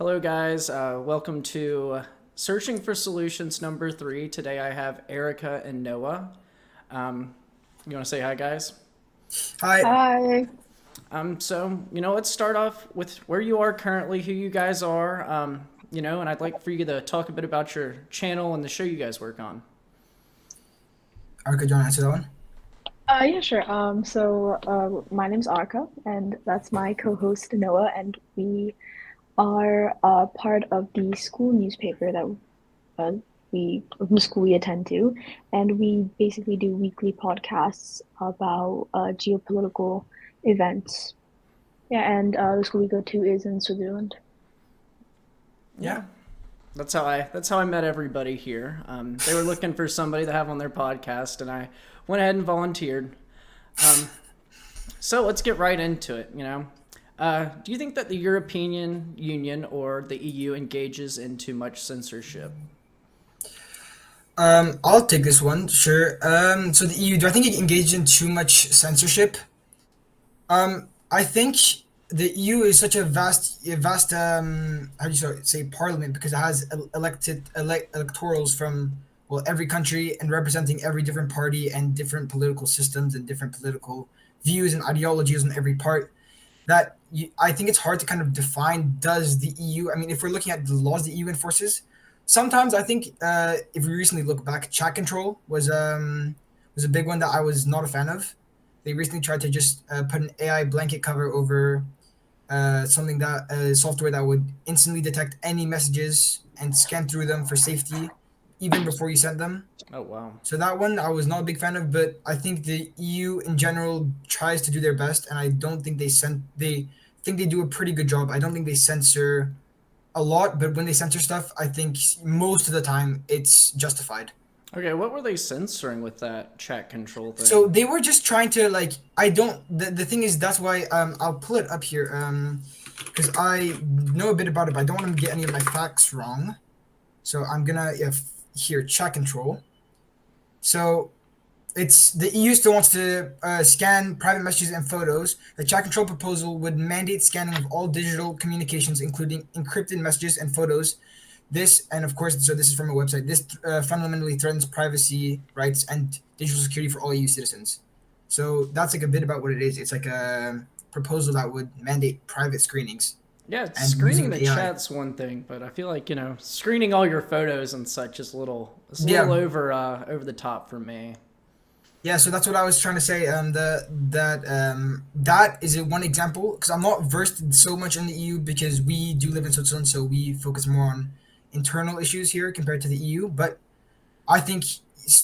Hello, guys. Welcome to Searching for Solutions number 3. Today I have Aarika and Noah. You want to say hi, guys? Hi. Hi. Let's start off with where you are currently, who you guys are, and I'd like for you to talk a bit about your channel and the show you guys work on. Arka, do you want to answer that one? Yeah, sure. My name's Arka, and that's my co-host Noah, and we are part of the school newspaper that uh, the school we attend to, and we basically do weekly podcasts about geopolitical events. Yeah, and the school we go to is in Switzerland. Yeah, Yeah. that's how I met everybody here. They were looking for somebody to have on their podcast, and I went ahead and volunteered. Um, so let's get right into it. Do you think that the European Union or the EU engages in too much censorship? I'll take this one, sure. So the EU, do I think it engaged in too much censorship? I think the EU is such a vast, how do you say parliament because it has electorals from well every country and representing every different party and different political systems and different political views and ideologies on every part. I think it's hard to kind of define. Does the EU? I mean, if we're looking at the laws the EU enforces, sometimes I think if we recently look back, chat control was a big one that I was not a fan of. They recently tried to just put an AI blanket cover over something that software that would instantly detect any messages and scan through them for safety, even before you sent them. Oh, wow. So that one I was not a big fan of, but I think the EU in general tries to do their best, and I don't think they think they do a pretty good job. I don't think they censor a lot, but when they censor stuff, I think most of the time it's justified. Okay, what were they censoring with that chat control So thing? they were just trying to like I don't the thing is that's why I'll pull it up here because I know a bit about it, but I don't want to get any of my facts wrong. So I'm gonna here chat control. So it's the EU still wants to scan private messages and photos. The chat control proposal would mandate scanning of all digital communications, including encrypted messages and photos. This, and of course, so this is from a website. This fundamentally threatens privacy rights and digital security for all EU citizens. So that's like a bit about what it is. It's like a proposal that would mandate private screenings Yeah, and screening using the AI. chat's one thing, but I feel like screening all your photos and such is a little Yeah, over the top for me. yeah. So that's what I was trying to say. That is one example because I'm not versed so much in the EU because we do live in Switzerland, so we focus more on internal issues here compared to the EU. But I think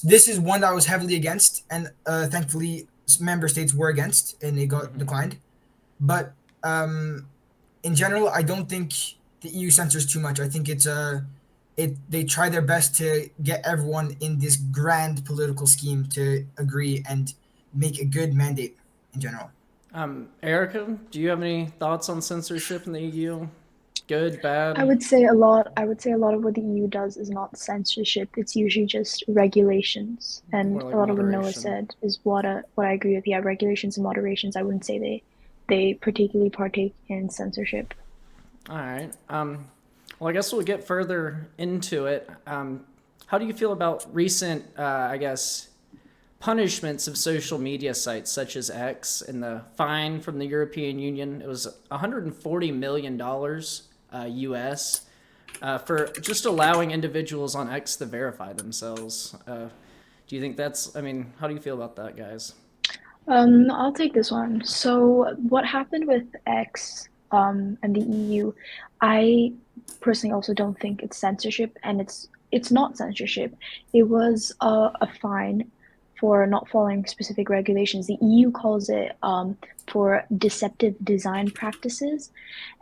this is one that I was heavily against, and thankfully member states were against, and it got Hmm. declined. But in general, I don't think the EU censors too much. I think it they try their best to get everyone in this grand political scheme to agree and make a good mandate in general. Erica, do you have any thoughts on censorship in the EU? Good, bad, I would say a lot of what the EU does is not censorship. It's usually just regulations. more And a like lot of what Noah moderation? said is what I agree with. Yeah, regulations and moderations. I wouldn't say they particularly partake in censorship. All right. Well, I guess we'll get further into it. How do you feel about recent, I guess, punishments of social media sites such as X and the fine from the European Union? It was $140 million US for just allowing individuals on X to verify themselves. Do you think I mean, how do you feel about that, guys? I'll take this one. So, what happened with X, and the EU, I personally also don't think it's censorship, and it's not censorship. It was a fine for not following specific regulations. The EU calls it for deceptive design practices,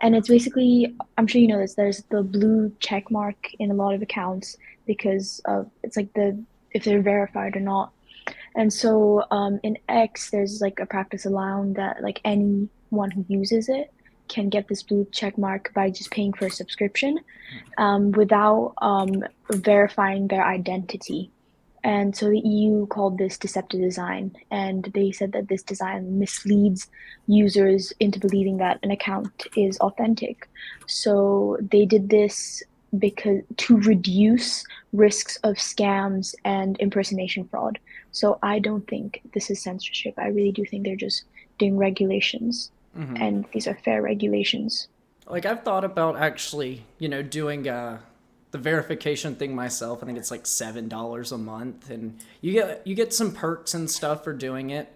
and it's basically, I'm sure you know this. There's the blue check mark in a lot of accounts because of it's like the if they're verified or not. And so in X, there's like a practice allowing that like anyone who uses it can get this blue check mark by just paying for a subscription without verifying their identity. And so the EU called this deceptive design, and they said that this design misleads users into believing that an account is authentic. So they did this because to reduce risks of scams and impersonation fraud. So I don't think this is censorship. I really do think they're just doing regulations, and these are fair regulations. Like I've thought about actually, doing the verification thing myself. I think it's like $7 a month, and you get some perks and stuff for doing it.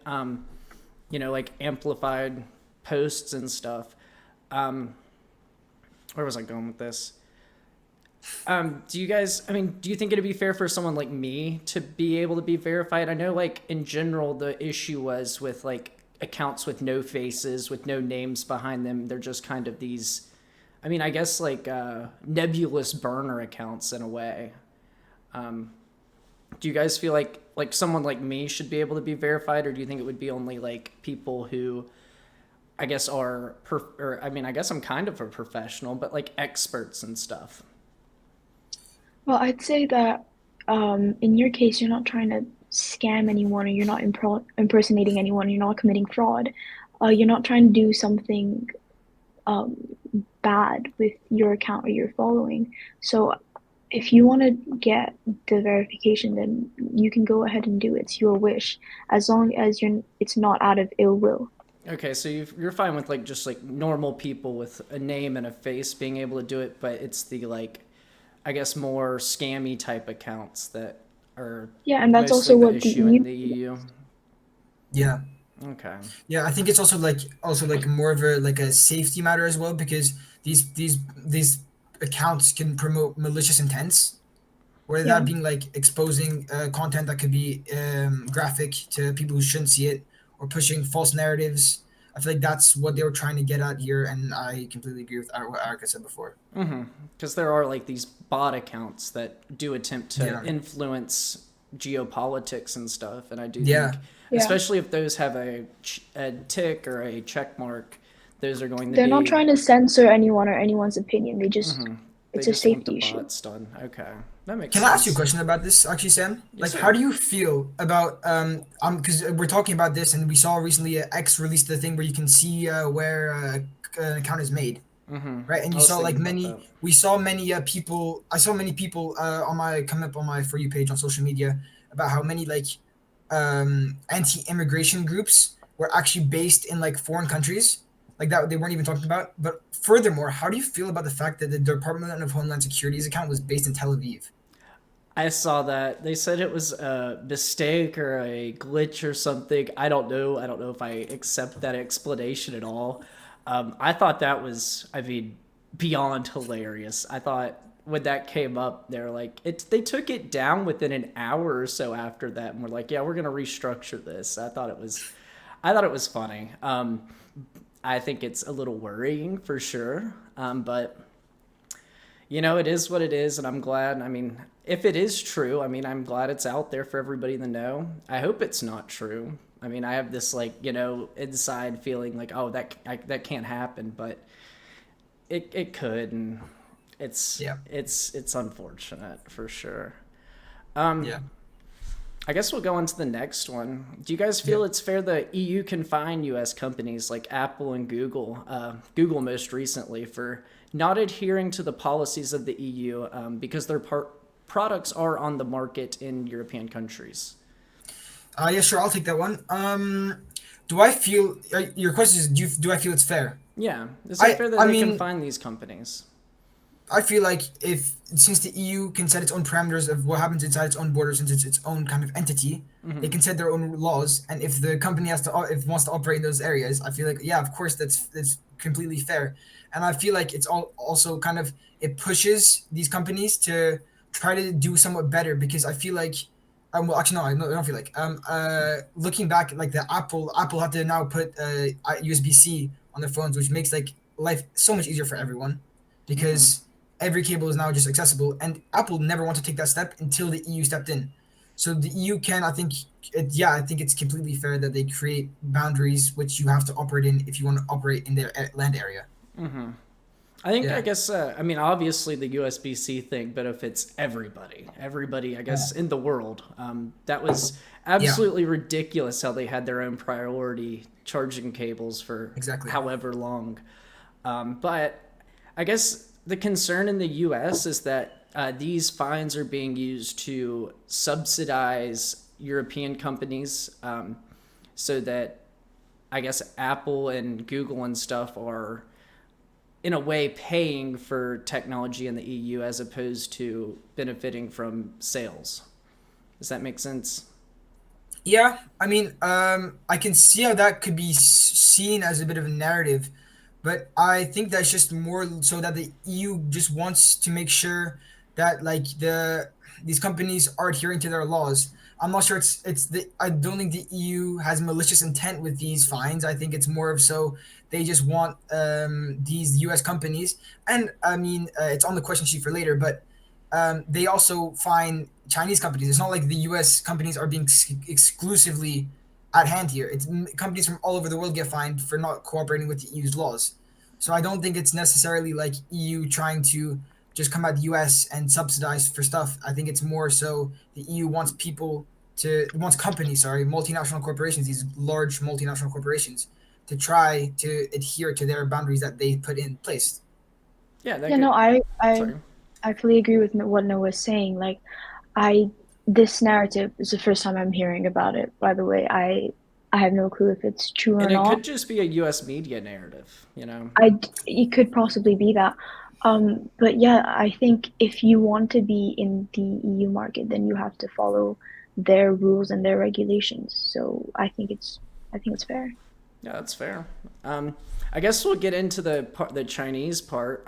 Like amplified posts and stuff. Um, where was I going with this? Do you guys? I mean, do you think it'd be fair for someone like me to be able to be verified? I know, like in general, the issue was with like accounts with no faces, with no names behind them. They're just kind of these. I mean, I guess like nebulous burner accounts in a way. Do you guys feel like someone like me should be able to be verified, or do you think it would be only like people who I guess or I mean, I guess I'm kind of a professional, but like experts and stuff. Well, I'd say that in your case, you're not trying to scam anyone, or you're not impersonating anyone, you're not committing fraud. You're not trying to do something um, bad with your account or your following. So if you want to get the verification, then you can go ahead and do it. It's your wish, as long as it's not out of ill will. Okay, so you're fine with like just like normal people with a name and a face being able to do it, but it's the like I guess more scammy type accounts that are Yeah, and that's mostly also the what the issue in EU. the EU. Yeah. Okay. Yeah, I think it's also like more of a like a safety matter as well, because these accounts can promote malicious intents, whether Yeah, that being like exposing content that could be graphic to people who shouldn't see it, or pushing false narratives. I feel like that's what they were trying to get at here, and I completely agree with what Erica said before. Because there are like these bot accounts that do attempt to Yeah, influence geopolitics and stuff, and I do yeah, think, yeah. especially if those have a tick or a check mark, those are going to They're not be trying to censor anyone or anyone's opinion. they It's a just want the safety issue. bots done. Okay, that makes Can I ask you a sense. question about this, actually, Sam? Yes, Like, how sir. do you feel about because we're talking about this, and we saw recently X released the thing where you can see where an account is made, right? And I you was saw like thinking about many, that. we saw many people. I saw many people on my come up on my For You page on social media about how many like anti-immigration groups were actually based in like foreign countries, like that they weren't even talking about. But furthermore, how do you feel about the fact that the Department of Homeland Security's account was based in Tel Aviv? I saw that. They said it was a mistake or a glitch or something. I don't know. I don't know if I accept that explanation at all. I thought that was, I mean, beyond hilarious. I thought when that came up, they're like, they took it down within an hour or so after that, and we're like, yeah, we're gonna restructure this. I thought it was funny. I think it's a little worrying for sure, but it is what it is, and I'm glad. I mean, if it is true, I mean, I'm glad it's out there for everybody to know. I hope it's not true. I mean, I have this like inside feeling like, oh, that can't happen, but it could, and it's Yeah, it's unfortunate for sure. yeah, I guess we'll go on to the next one. Do you guys yeah. feel it's fair the EU can fine U.S. companies like Apple and Google, Google most recently, for not adhering to the policies of the EU because their products are on the market in European countries? Yeah, sure. I'll take that one. Do I feel your question is do I feel it's fair? Yeah, is it I fair that I they can mean fine these companies? I feel like if since the EU can set its own parameters of what happens inside its own borders, since it's its own kind of entity, they can set their own laws. And if the company has to if wants to operate in those areas, I feel like yeah, of course that's completely fair. And I feel like it's also kind of it pushes these companies to try to do somewhat better, because I feel like well actually no I don't feel like looking back, like the Apple had to now put USB-C on their phones, which makes like life so much easier for everyone, because every cable is now just accessible, and Apple never wanted to take that step until the EU stepped in. So the EU can, I think, I think it's completely fair that they create boundaries which you have to operate in if you want to operate in their land area. I think, I Yeah. guess, I mean, obviously the USB-C thing, but if it's everybody, I guess, in the world, that was Yeah. absolutely ridiculous how they had their own priority charging cables for Exactly. however long. But I guess the concern in the US is that these fines are being used to subsidize European companies so that I guess Apple and Google and stuff are in a way paying for technology in the EU as opposed to benefiting from sales. Does that make sense? Yeah, I mean, I can see how that could be seen as a bit of a narrative, but I think that's just more so that the EU just wants to make sure that like these companies are adhering to their laws. I'm not sure it's the I don't think the EU has malicious intent with these fines. I think it's more of so they just want these U.S. companies, and I mean it's on the question sheet for later, but they also fine Chinese companies. It's not like the U.S. companies are being exclusively at hand here. It's companies from all over the world get fined for not cooperating with the EU's laws. So I don't think it's necessarily like EU trying to just come at the US and subsidize for stuff. I think it's more so the EU wants wants companies, sorry, multinational corporations, these large multinational corporations, to try to adhere to their boundaries that they put in place. Yeah, that Yeah, no, could. I Sorry. I fully agree with what Noah's saying. Like, I this narrative is the first time I'm hearing about it. By the way, I have no clue if it's true or And it not. could just be a US media narrative, you know? It could possibly be that. But yeah, I think if you want to be in the EU market, then you have to follow their rules and their regulations. So I think it's fair. Yeah, that's fair. Um, I guess we'll get into the Chinese part.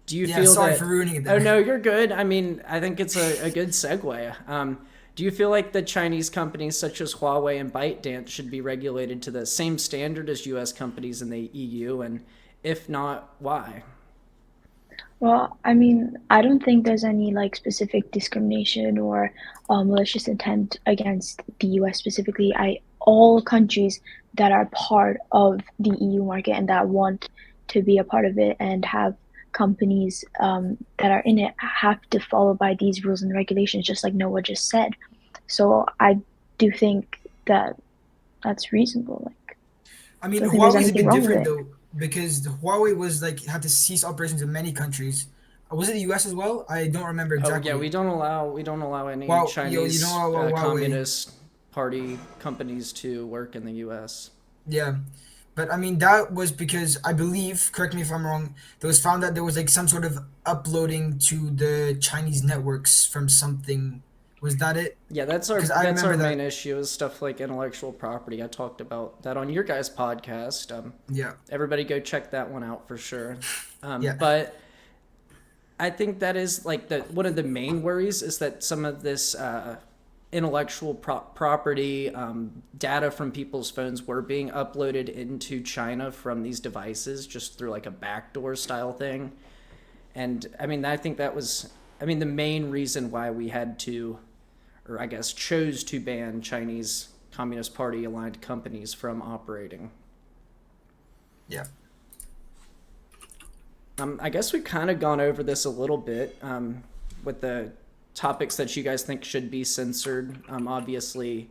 Do you Yeah, feel sorry for that? ruining it Oh there. no, you're good. I mean, I think it's a good segue. Do you feel like the Chinese companies such as Huawei and ByteDance should be regulated to the same standard as U.S. companies in the EU? And if not, why? Well, I mean, I don't think there's any like specific discrimination or malicious intent against the US specifically. I All countries that are part of the EU market and that want to be a part of it and have companies that are in it have to follow by these rules and regulations, just like Noah just said. So I do think that that's reasonable. Like, I I mean, don't think there's Huawei's a anything bit wrong with different it. though because the Huawei was like had to cease operations in many countries. Was it the U.S. as well? I don't remember Oh yeah, exactly. we don't allow any Wow, yo, you know Chinese Huawei? communist party companies to work in the U.S. Yeah, but I mean that was because I believe, correct me if I'm wrong, there was found that there was like some sort of uploading to the Chinese networks from something. Was that it? Yeah, Because I that's our remember main that. issue is stuff like intellectual property. I talked about that on your guys' podcast. Yeah, Everybody go check that one out for sure. yeah. But I think that is like the one of the main worries is that some of this intellectual property data from people's phones were being uploaded into China from these devices just through like a backdoor style thing. And I mean, I think that was, I mean, the main reason why we had to, or I guess chose to ban Chinese Communist Party aligned companies from operating. Yeah. I guess we've kind of gone over this a little bit with the topics that you guys think should be censored. Obviously,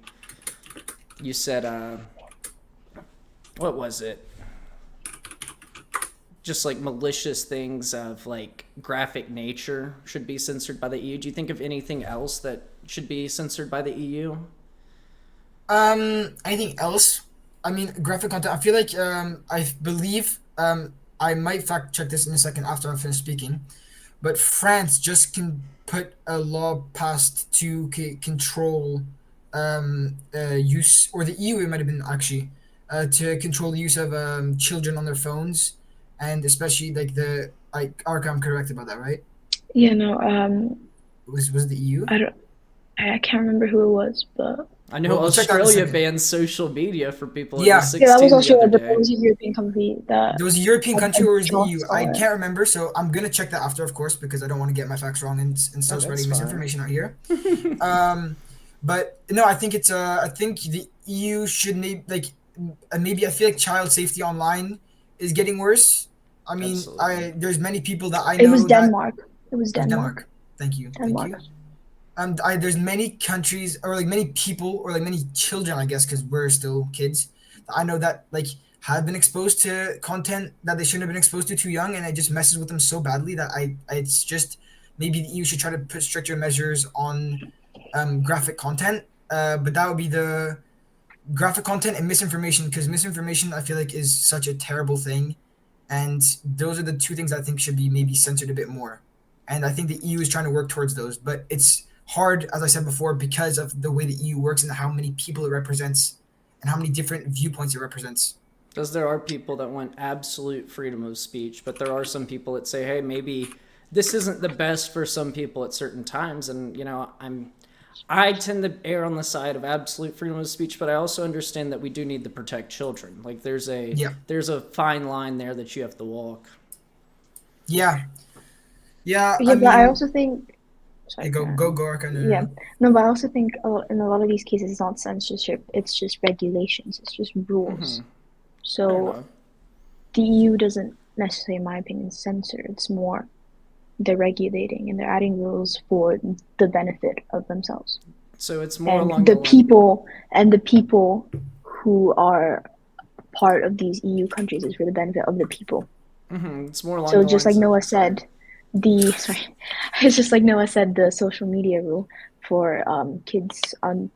you said, what was it? Just like malicious things of like graphic nature should be censored by the EU. Do you think of anything else that should be censored by the EU? Anything else? I mean, graphic content. I feel like I believe I might fact check this in a second after I finish speaking, but France just can put a law passed to control use, or the EU it might have been actually, to control the use of children on their phones, and especially like the like Arca, I'm correct about that, right? You know, Was it the EU? I don't, I can't remember who it was, but I know We'll check that in a Australia second. bans social media for people over Yeah, yeah, that was 16 the also other there day. was a European company that there was a European country I or was the just EU? I saw it. can't remember, so I'm gonna check that after, of course, because I don't want to get my facts wrong and Oh, start that's spreading fine. misinformation out here. Um, but no, I think it's I think the EU should maybe like maybe I feel like child safety online is getting worse. I mean, Absolutely. I there's many people that I It was know that Denmark. It was it was Denmark. Denmark. Thank you, thank Denmark. you. There's many countries or like many people or like many children, I guess, because we're still kids. I know that like have been exposed to content that they shouldn't have been exposed to too young, and it just messes with them so badly that it's just maybe you should try to put stricter measures on graphic content. But that would be the graphic content and misinformation, because misinformation I feel like is such a terrible thing, and those are the two things I think should be maybe censored a bit more. And I think the EU is trying to work towards those, but it's hard, as I said before, because of the way the EU works and how many people it represents and how many different viewpoints it represents. Because there are people that want absolute freedom of speech, but there are some people that say, hey, maybe this isn't the best for some people at certain times. And, I tend to err on the side of absolute freedom of speech, but I also understand that we do need to protect children. Like Yeah, there's a fine line there that you have to walk. yeah, yeah. Yeah, I but I mean, also think, hey, sorry, go, Arca. No, no, yeah, no. no, but I also think in a lot of these cases, it's not censorship, it's just regulations, it's just rules. Fair So enough. the EU doesn't necessarily, in my opinion, censor, it's more they're regulating and they're adding rules for the benefit of themselves. So it's more And along the line. the people who are part of these EU countries is for the benefit of the people. It's more along So the just like lines of Noah sorry. said, the sorry, it's just like Noah said, the social media rule for kids under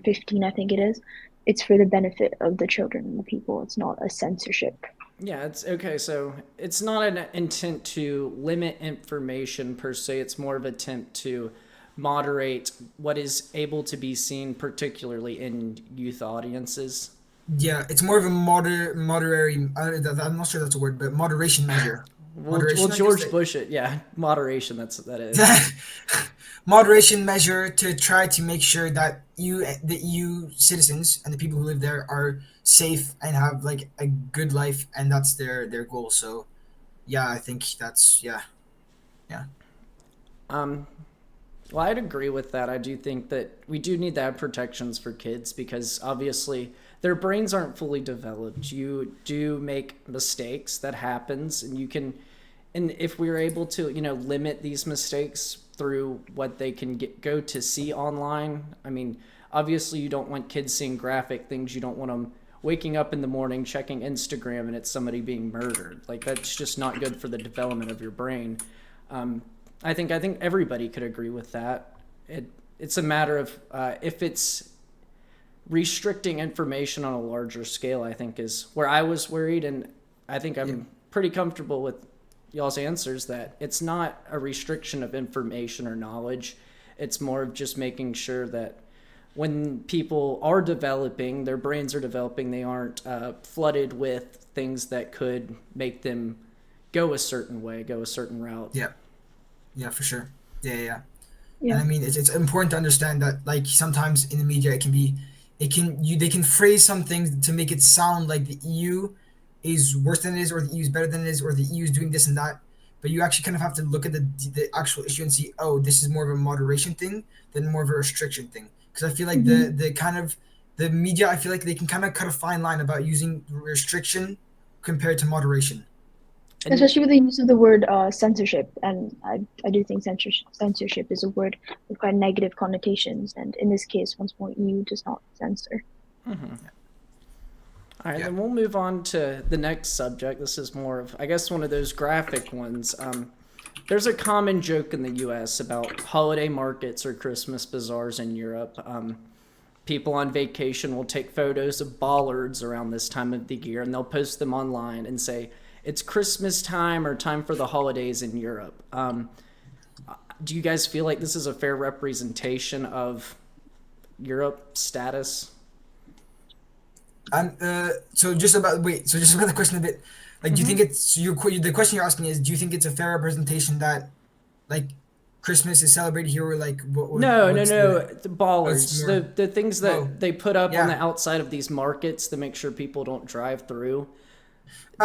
15, I think it is. It's for the benefit of the children and the people. It's not a censorship. Yeah, it's okay. So it's not an intent to limit information per se. It's more of an attempt to moderate what is able to be seen, particularly in youth audiences. Yeah, it's more of a moderary. I'm not sure that's a word, but moderation measure. Well, Moderation, I guess. George Bush it. Yeah, moderation. That is. That moderation measure to try to make sure that the EU citizens and the people who live there are safe and have like a good life, and that's their goal. So yeah, I think that's yeah. Um, Well, I'd agree with that. I do think that we do need to have protections for kids because obviously their brains aren't fully developed. You do make mistakes, that happens, and you can, and if we were able to, limit these mistakes through what they can go to see online. I mean, obviously you don't want kids seeing graphic things. You don't want them waking up in the morning checking Instagram and it's somebody being murdered. Like that's just not good for the development of your brain. Um, I think everybody could agree with that. It's a matter of if it's restricting information on a larger scale. I think is where I was worried, and I think Yeah. I'm pretty comfortable with y'all's answers that it's not a restriction of information or knowledge. It's more of just making sure that when people are developing, their brains are developing, they aren't flooded with things that could make them go a certain way, go a certain route. Yeah, yeah, for sure. Yeah, yeah. Yeah. And I mean, it's important to understand that like sometimes in the media it can you they can phrase some things to make it sound like the EU is worse than it is, or the EU is better than it is, or the EU is doing this and that. But you actually kind of have to look at the actual issue and see, oh, this is more of a moderation thing than more of a restriction thing. Because I feel like Hmm. the kind of the media, I feel like they can kind of cut a fine line about using restriction compared to moderation. And Especially with the use of the word censorship, and I do think censorship is a word with quite negative connotations, and in this case, once more, EU does not censor. all right, Yeah. then we'll move on to the next subject. This is more of, I guess, one of those graphic ones. There's a common joke in the U.S. about holiday markets or Christmas bazaars in Europe. People on vacation will take photos of bollards around this time of the year and they'll post them online and say, it's Christmas time or time for the holidays in Europe. Do you guys feel like this is a fair representation of Europe status? So just about the question a bit, like, do you think it's the question you're asking is, do you think it's a fair representation that like Christmas is celebrated here, or like No, no, what's no. the The oh, it's bollards, more the things oh that they put up on the yeah outside of these markets to make sure people don't drive through.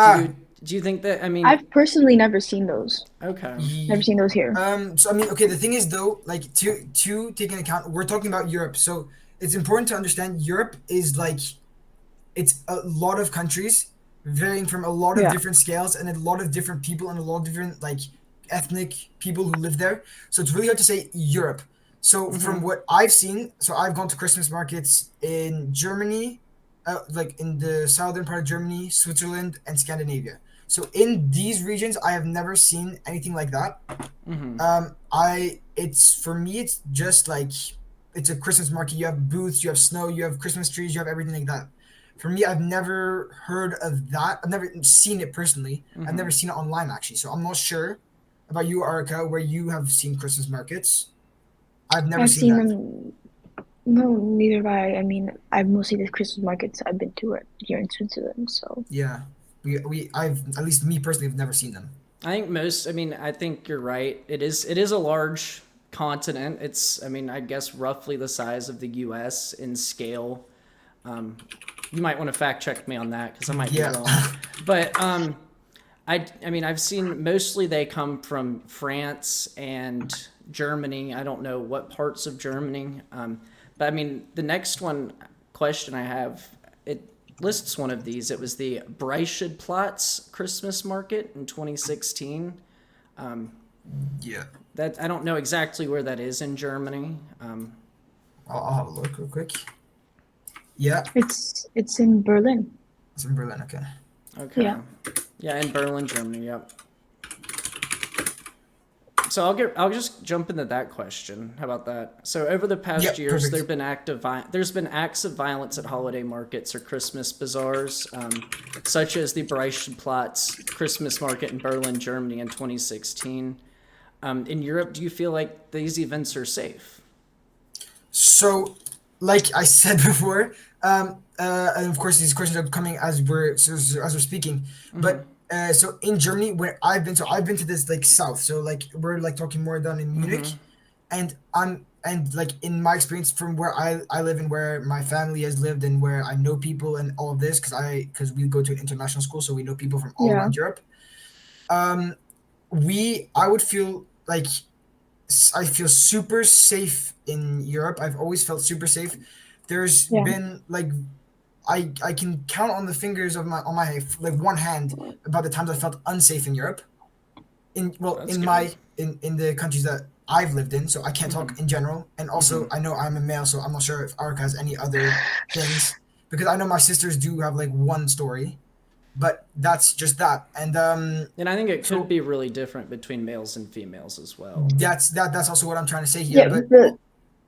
Do ah you do you think that? I mean, I've personally never seen those. okay, Never ye- seen those here. so I mean, okay, the thing is though, like to take into account, we're talking about Europe, so it's important to understand Europe is like it's a lot of countries varying from a lot of Yeah. different scales and a lot of different people and a lot of different like ethnic people who live there. So it's really hard to say Europe. So from what I've seen, so I've gone to Christmas markets in Germany, like in the southern part of Germany, Switzerland, and Scandinavia. So in these regions, I have never seen anything like that. It's for me, it's just like it's a Christmas market. You have booths, you have snow, you have Christmas trees, you have everything like that. For me, I've never heard of that. I've never seen it personally. I've never seen it online actually. So I'm not sure about you, Arika, where you have seen Christmas markets. I've never I've seen seen that. them. No, neither have I. I mean, I've mostly the Christmas markets I've been to it here in Switzerland. So Yeah, I've at least me personally have never seen them. I think most. I mean, I think you're right. It is a large continent. It's. I mean, I guess roughly the size of the U.S. in scale. You might want to fact check me on that because I might be Yeah, wrong. But I mean, I've seen mostly they come from France and Germany. I don't know what parts of Germany. But I mean, the next one question I have, it lists one of these. It was the Breitscheidplatz Christmas Market in 2016. yeah. That I don't know exactly where that is in Germany. I'll have a look real quick. Yeah, it's in Berlin. it's in Berlin. Okay. Okay. Yeah. Yeah, in Berlin, Germany. Yep. So I'll just jump into that question. How about that? So over the Yeah, past years, perfect. there's been acts of violence at holiday markets or Christmas bazaars, such as the Breitscheidplatz Christmas Market in Berlin, Germany, in 2016. In Europe, do you feel like these events are safe? So, like I said before, and of course these questions are coming as we're speaking. But so in Germany, where I've been to this like south. So like we're like talking more down in Munich, and like in my experience from where I live and where my family has lived and where I know people and all of this because we go to an international school, so we know people from all Yeah. around Europe. Um, we I would feel like I feel super safe in Europe. I've always felt super safe. There's Yeah. been like I can count on the fingers of my like one hand about the times I felt unsafe in Europe. That's good. In the countries that I've lived in, so I can't talk in general. And also I know I'm a male, so I'm not sure if Ark has any other things because I know my sisters do have like one story, but that's just that. And And I think it could so be really different between males and females as well. that's also what I'm trying to say here. Yeah. But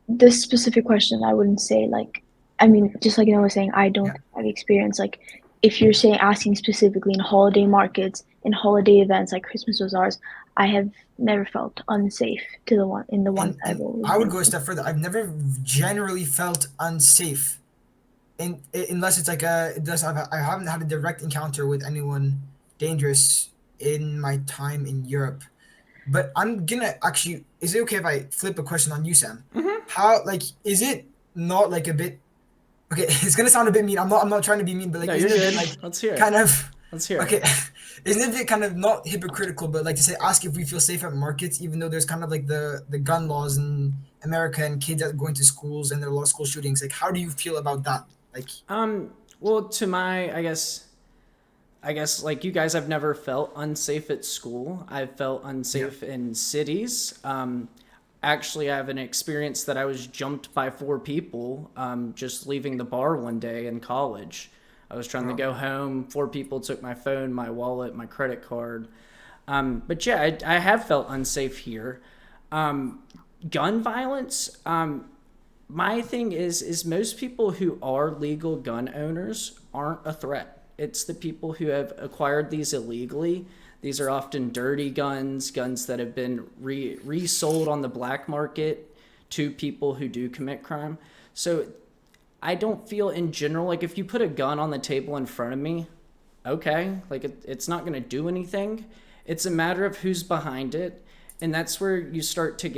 This specific question, I wouldn't say like. I mean, just like I was saying, I don't yeah. have experience. Like, if you're saying asking specifically in holiday markets, in holiday events like Christmas bazaars, I have never felt unsafe to the one in the ones I've And always I would been go a to. step further. I've never generally felt unsafe, unless it's like I haven't had a direct encounter with anyone dangerous in my time in Europe. But I'm gonna actually. Is it okay if I flip a question on you, Sam? How like is it not like a bit? Okay, it's gonna sound a bit mean. I'm not trying to be mean, but like No, isn't you're it a bit good. like Let's hear it. kind of Let's hear it. okay? Isn't it a bit kind of not hypocritical, but like to say ask if we feel safe at markets, even though there's kind of like the gun laws in America and kids that are going to schools and there are a lot of school shootings. Like, how do you feel about that? Like, Well, to my, I guess like you guys, I've never felt unsafe at school. I've felt yeah, unsafe in cities. Actually, I have an experience that I was jumped by four people just leaving the bar one day in college. I was trying to oh, go home. Four people took my phone, my wallet, my credit card. But yeah, I have felt unsafe here. Gun violence. My thing is most people who are legal gun owners aren't a threat. It's the people who have acquired these illegally. These are often dirty guns, guns that have been resold on the black market to people who do commit crime. So I don't feel in general like if you put a gun on the table in front of me, okay, like it's not going to do anything. It's a matter of who's behind it, and that's where you start to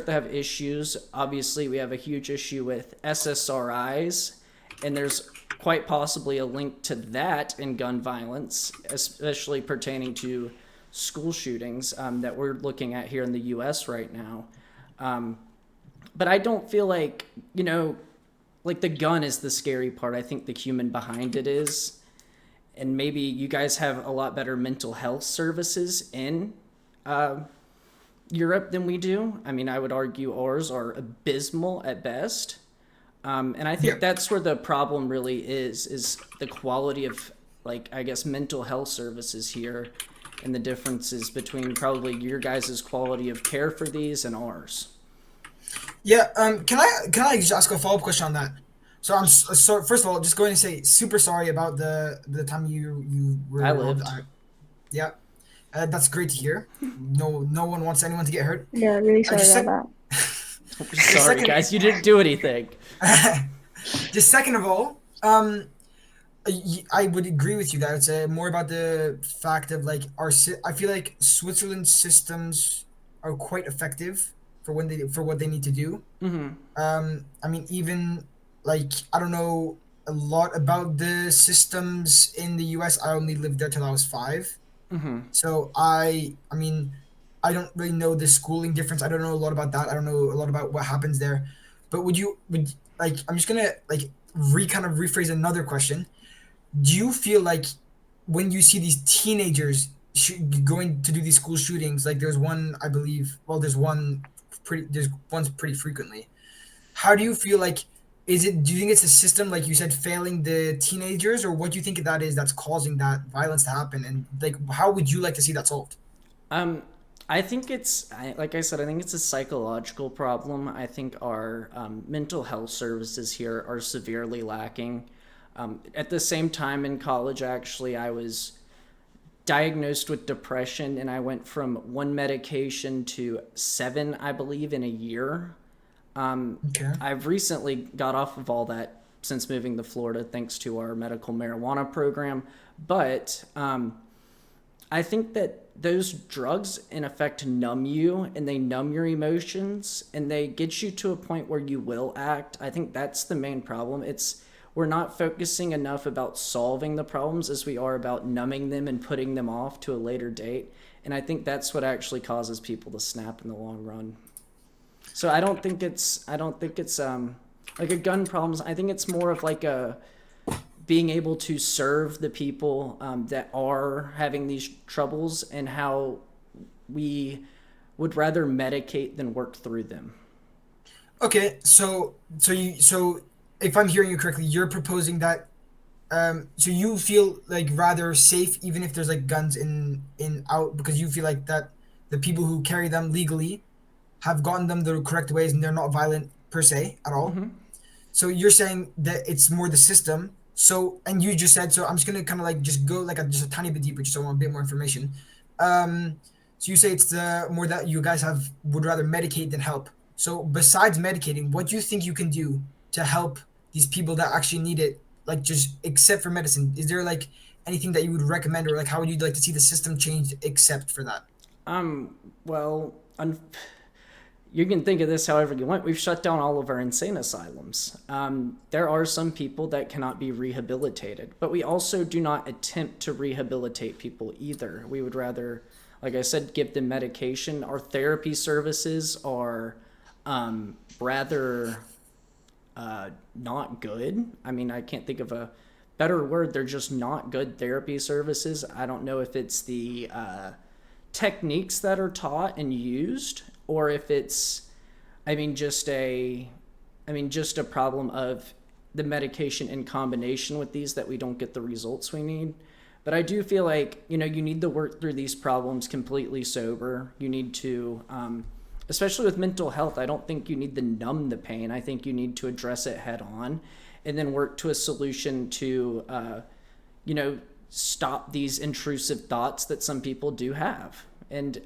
have issues. Obviously, we have a huge issue with SSRIs, and there's quite possibly a link to that in gun violence, especially pertaining to school shootings that we're looking at here in the U.S. right now. But I don't feel like like the gun is the scary part. I think the human behind it is. and maybe you guys have a lot better mental health services in uh, Europe than we do. I mean, I would argue ours are abysmal at best. And I Yeah. think that's where the problem really is the quality of, like, I guess, mental health services here, and the differences between probably your guys' quality of care for these and ours. Yeah. Can I just ask a follow-up question on that? So so first of all, just going to say super sorry about the time you were I involved. lived. Yeah, that's great to hear. No one wants anyone to get hurt. Yeah, really sorry Just about sec that. just Sorry, second guys, you didn't do anything. just second of all, I would agree with you that it's more about the fact of like I feel like Switzerland's systems are quite effective for what they need to do. I mean, even like I don't know a lot about the systems in the U.S. I only lived there till I was 5, so I mean, I don't really know the schooling difference. I don't know a lot about that. I don't know a lot about what happens there. But would like I'm just gonna like kind of rephrase another question. Do you feel like when you see these teenagers going to do these school shootings, like there's one I believe, well, there's ones pretty frequently. How do you feel like do you think it's the system, like you said, failing the teenagers, or what do you think that is that's causing that violence to happen? And like, how would you like to see that solved? Um, I think like I said, I think it's a psychological problem. I think our mental health services here are severely lacking. At the same time in college, actually, I was diagnosed with depression, and I went from one medication to seven, I believe, in a year. Okay. I've recently got off of all that since moving to Florida, thanks to our medical marijuana program. But I think that those drugs, in effect, numb you, and they numb your emotions, and they get you to a point where you will act. I think that's the main problem. We're not focusing enough about solving the problems as we are about numbing them and putting them off to a later date. And I think that's what actually causes people to snap in the long run. So I don't think it's like a gun problems. I think it's more of like a being able to serve the people that are having these troubles, and how we would rather medicate than work through them. Okay, so if I'm hearing you correctly, you're proposing that so you feel like rather safe even if there's like guns in out, because you feel like that the people who carry them legally have gotten them the correct ways and they're not violent per se at all. So you're saying that it's more the system. So, and you just said, so I'm just gonna kind of like just go like just a tiny bit deeper, just so I want a bit more information. So you say it's the more that you guys would rather medicate than help. So besides medicating, what do you think you can do to help these people that actually need it? Like just except for medicine, is there like anything that you would recommend, or like how would you like to see the system changed except for that? Well, you can think of this however you want. We've shut down all of our insane asylums. There are some people that cannot be rehabilitated, but we also do not attempt to rehabilitate people either. We would rather, like I said, give them medication. Our therapy services are rather not good. I mean, I can't think of a better word. They're just not good therapy services. I don't know if it's the techniques that are taught and used, or if it's, I mean, just a problem of the medication in combination with these, that we don't get the results we need. But I do feel like, you need to work through these problems completely sober. You need to, especially with mental health, I don't think you need to numb the pain. I think you need to address it head on, and then work to a solution to, stop these intrusive thoughts that some people do have. And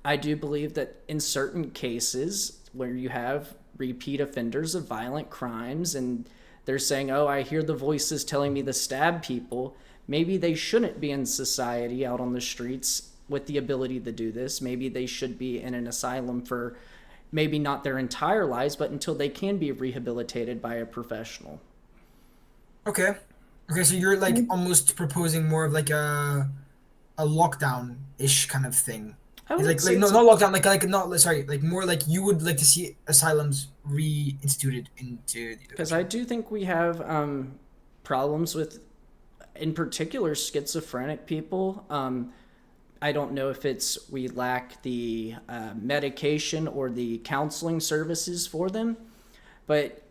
I do believe that in certain cases where you have repeat offenders of violent crimes, and they're saying, oh, I hear the voices telling me to stab people, maybe they shouldn't be in society out on the streets with the ability to do this. Maybe they should be in an asylum for maybe not their entire lives, but until they can be rehabilitated by a professional. Okay. Okay, so you're like almost proposing more of like a lockdown ish kind of thing. I It's wouldn't like say no, it's not lockdown, like not sorry, like more like you would like to see asylums reinstituted into the because I country. do think we have problems with in particular schizophrenic people. I don't know if it's we lack the medication or the counseling services for them, but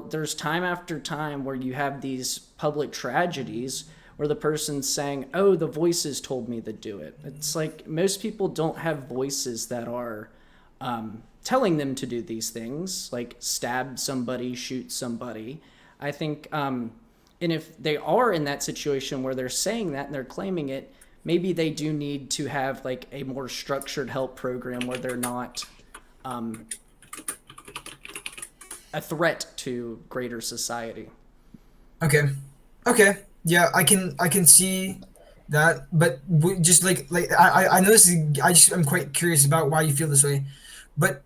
there's time after time where you have these public tragedies where the person's saying, "Oh, the voices told me to do it." It's like most people don't have voices that are telling them to do these things, like stab somebody, shoot somebody. I think, and if they are in that situation where they're saying that and they're claiming it, maybe they do need to have like a more structured help program where they're not a threat to greater society. Okay. Okay. Yeah, I can see that, but just like I know this is, I'm quite curious about why you feel this way, but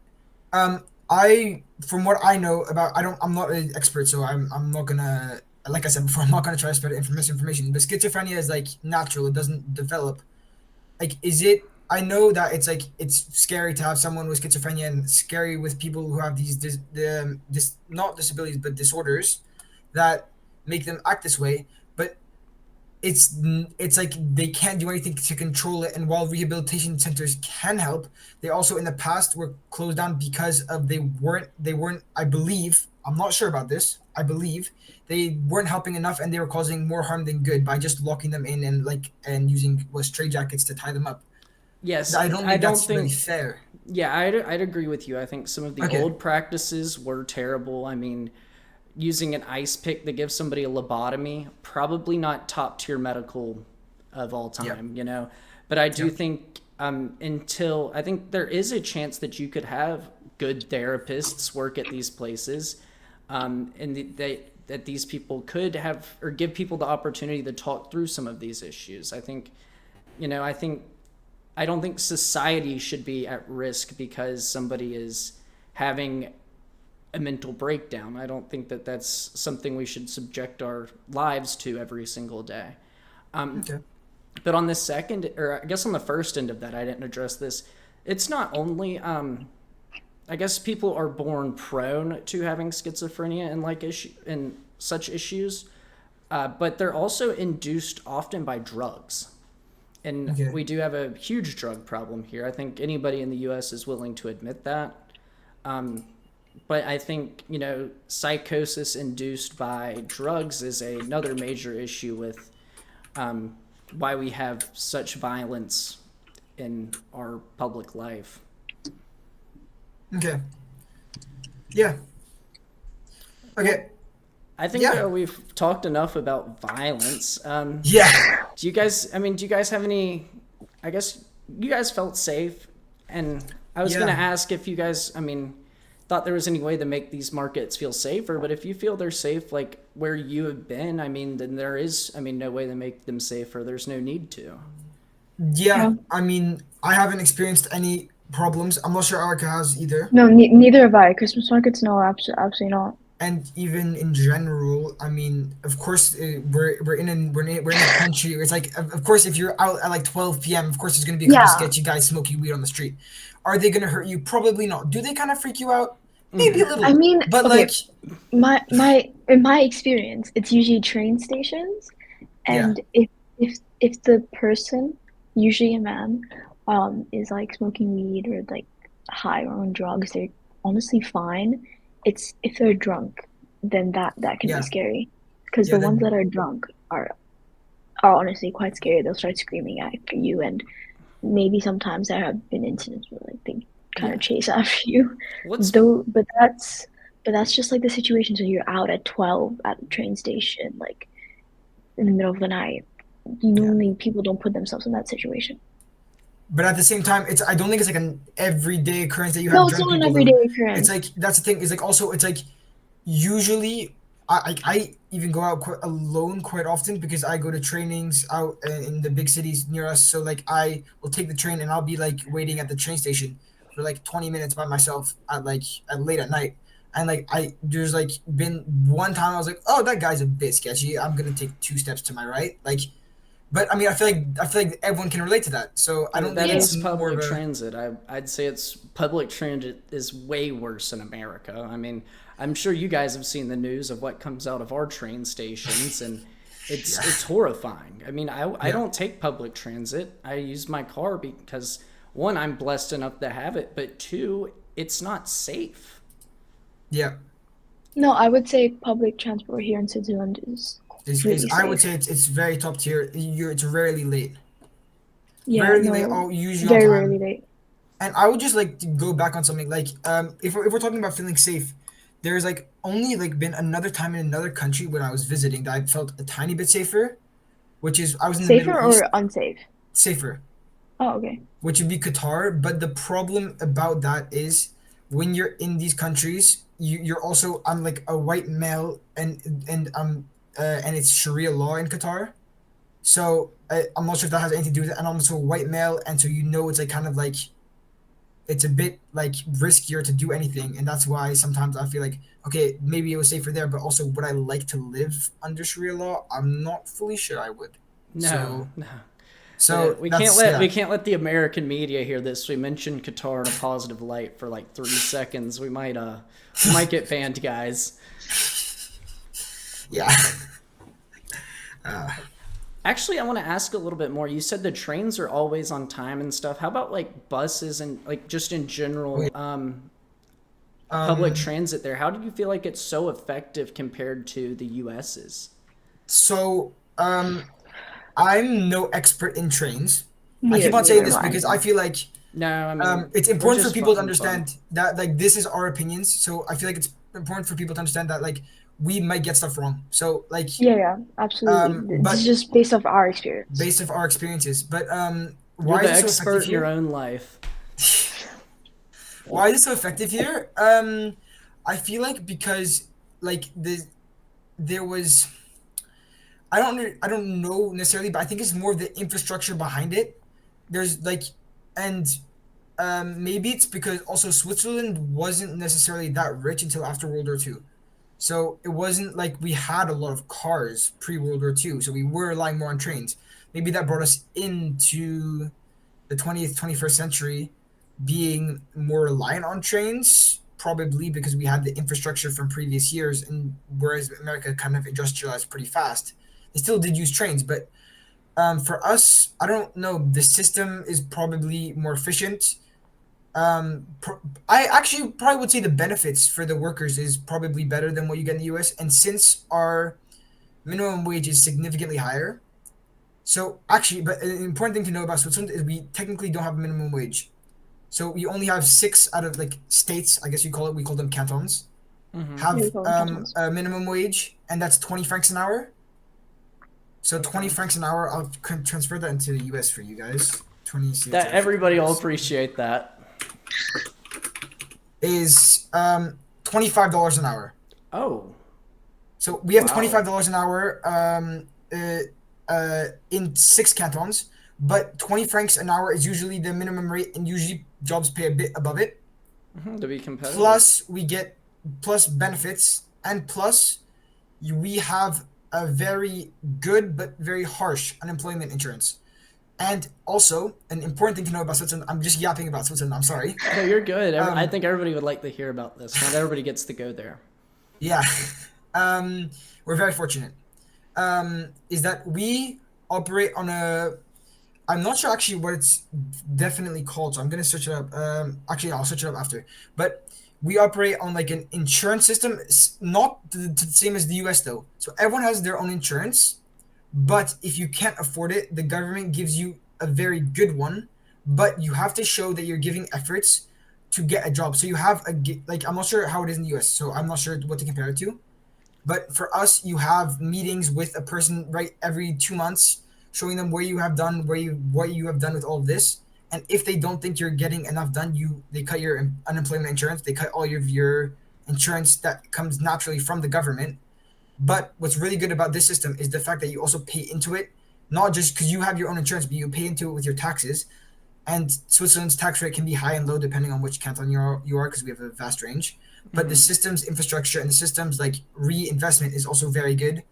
I from what I know about, I'm not an expert, so I'm not gonna, like I said before, I'm not gonna try to spread misinformation. But schizophrenia is like natural; it doesn't develop. Like, is it? I know that it's like it's scary to have someone with schizophrenia and scary with people who have these not disabilities but disorders that make them act this way. But it's like they can't do anything to control it. And while rehabilitation centers can help, they also in the past were closed down because of they weren't, I believe, I'm not sure about this, I believe they weren't helping enough, and they were causing more harm than good by just locking them in and using straitjackets to tie them up. Yes, I don't I think don't that's really think. fair. Yeah, I'd agree with you. I think some of the Okay. old practices were terrible. I mean, using an ice pick that gives somebody a lobotomy, probably not top tier medical of all Yep. time, you know. But I do Yep. think until I think there is a chance that you could have good therapists work at these places, and that these people could have or give people the opportunity to talk through some of these issues. I think, I think I don't think society should be at risk because somebody is having a mental breakdown. I don't think that that's something we should subject our lives to every single day. Okay. But on the second, or I guess on the first end of that, I didn't address this. It's not only, I guess people are born prone to having schizophrenia and like issue and such issues, but they're also induced often by drugs. And Okay. we do have a huge drug problem here. I think anybody in the U.S. is willing to admit that. But I think, psychosis induced by drugs is another major issue with why we have such violence in our public life. Okay. Yeah. Okay. I think Yeah. we've talked enough about violence. Yeah. Do you guys have any, I guess you guys felt safe. And I was going to Yeah. ask if you guys, thought there was any way to make these markets feel safer, but if you feel they're safe, like where you have been, then there is, no way to make them safer. There's no need to. Yeah. Yeah. I mean, I haven't experienced any problems. I'm not sure Arca has either. No, neither have I. Christmas markets, no, absolutely not. And even in general, I mean, of course, we're in a country where it's like, of course, if you're out at like 12 p.m., of course, there's gonna be a couple Yeah. sketchy guys smoking weed on the street. Are they gonna hurt you? Probably not. Do they kind of freak you out? Maybe a Mm-hmm. I little, mean, but okay, like, my in my experience, it's usually train stations, yeah, and if the person, usually a man, is like smoking weed or like high or on drugs, they're honestly fine. It's if they're drunk, then that can be yeah, scary, because yeah. the ones Then that are drunk are honestly quite scary. They'll start screaming at you, and maybe sometimes there have been incidents where like they kind Yeah. of chase after you. What's Though, but that's just like the situations when you're out at 12 at the train station, like in the middle of the night. yeah. Normally, people don't put themselves in that situation. But at the same time, I don't think it's like an everyday occurrence that you have No, it's drunk not an people everyday though. It's occurrence. like that's the thing. Is like also it's like usually I even go out quite alone quite often because I go to trainings out in the big cities near us. So like I will take the train and I'll be like waiting at the train station for like 20 minutes by myself at late at night. And like there's like been one time I was like, oh, that guy's a bit sketchy. I'm gonna take 2 steps to my right. Like, but I mean I feel like everyone can relate to that. So I don't that think Yeah. it's is more of public a transit. I'd say it's public transit is way worse in America. I'm sure you guys have seen the news of what comes out of our train stations, and Yeah. It's horrifying. I mean, I Yeah. don't take public transit. I use my car because one, I'm blessed enough to have it, but two, it's not safe. Yeah. No, I would say public transport here in Switzerland is Is really I would safe. say it's very top tier. It's rarely late. Yeah, Rarely late. no, Oh, usually on very rarely time. late. And I would just like to go back on something like if we're talking about feeling safe, there's like only like been another time in another country when I was visiting that I felt a tiny bit safer, which is I was in the Middle Safer East. or unsafe? Safer, Oh, okay. which would be Qatar. But the problem about that is when you're in these countries, you're also I'm like a white male and it's Sharia law in Qatar. So I'm not sure if that has anything to do with it. And I'm also a white male, and so it's like kind of like it's a bit like riskier to do anything, and that's why sometimes I feel like okay, maybe it was safer there, but also would I like to live under Sharia law? I'm not fully sure I would. No, So no. so that's We yeah. can't let the American media hear this. We mentioned Qatar in a positive light for like 3 seconds. We might get banned, guys. Yeah. Actually, I want to ask a little bit more. You said the trains are always on time and stuff. How about like buses and like just in general, Wait. public Um. transit there? How do you feel like it's so effective compared to the US's? So I'm no expert in trains. I keep on saying Neither am this I. because I feel like No, I mean, it's we're important for just people to fucking fun. understand that like this is our opinions. So I feel like it's important for people to understand that like we might get stuff wrong. So like Yeah, yeah, absolutely. This is but just based off our experience. based off our experiences. But You're why is the it so effective expert in your here? own life. Why is it so effective here? I feel like because like there was I don't know necessarily, but I think it's more of the infrastructure behind it. There's like and maybe it's because also Switzerland wasn't necessarily that rich until after World War II. So it wasn't like we had a lot of cars pre World War II. So we were relying more on trains. Maybe that brought us into the 20th, 21st century being more reliant on trains, probably because we had the infrastructure from previous years. And whereas America kind of industrialized pretty fast, they still did use trains. But for us, I don't know. The system is probably more efficient. I actually probably would say the benefits for the workers is probably better than what you get in the US. And since our minimum wage is significantly higher, so actually, but an important thing to know about Switzerland is we technically don't have a minimum wage. So we only have six out of like states, I guess you call it. We call them cantons. Yeah, we Have call them cantons. a minimum wage, and that's 20 francs an hour. So 20 Okay. francs an hour. I'll transfer that into the US for you guys. 20 That CHF everybody will US appreciate that. is $25 an hour. Oh, So we have wow. $25 an hour in six cantons, but 20 francs an hour is usually the minimum rate, and usually jobs pay a bit above it. To be competitive. Plus, we get plus benefits, and plus, we have a very good but very harsh unemployment insurance. And also, an important thing to know about Switzerland, I'm just yapping about Switzerland, I'm sorry. No, you're good. I Um, think everybody would like to hear about this. Not everybody gets to go there. yeah, um, we're very fortunate. Is that we operate on a I'm not sure actually what it's definitely called, so I'm gonna search it up. Actually, I'll search it up after. But we operate on like an insurance system. It's not the same as the U.S. though. So everyone has their own insurance, but if you can't afford it, the government gives you a very good one. But you have to show that you're giving efforts to get a job. So you have like I'm not sure how it is in the U.S. So I'm not sure what to compare it to. But for us, you have meetings with a person right every 2 months, showing them where you have done, where you what you have done with all of this. And if they don't think you're getting enough done, they cut your unemployment insurance. They cut all of your insurance that comes naturally from the government. But what's really good about this system is the fact that you also pay into it, not just because you have your own insurance, but you pay into it with your taxes. And Switzerland's tax rate can be high and low depending on which canton you are because we have a vast range. But the system's infrastructure and the system's like reinvestment is also very good.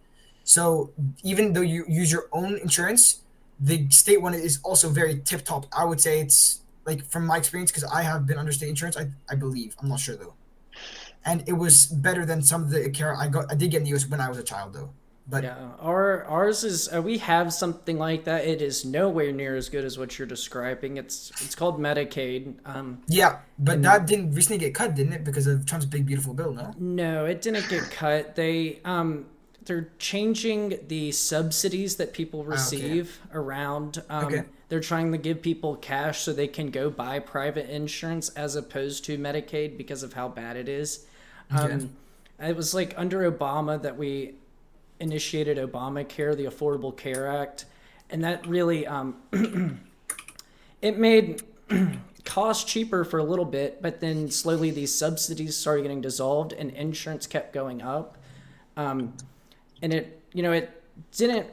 So even though you use your own insurance, the state one is also very tip top. I would say it's like from my experience because I have been under state insurance. I believe I'm not sure though, and it was better than some of the care I did get in the US when I was a child though. But Yeah, ours is we have something like that. It is nowhere near as good as what you're describing. It's called Medicaid. yeah, but And that didn't recently get cut, didn't it? Because of Trump's big beautiful bill, no? no, it didn't get cut. They're changing the subsidies that people Ah, okay. receive around. Okay. They're trying to give people cash so they can go buy private insurance as opposed to Medicaid because of how bad it is. Okay. It was like under Obama that we initiated Obamacare, the Affordable Care Act, and that really it made cost cheaper for a little bit, but then slowly these subsidies started getting dissolved and insurance kept going up. And it didn't.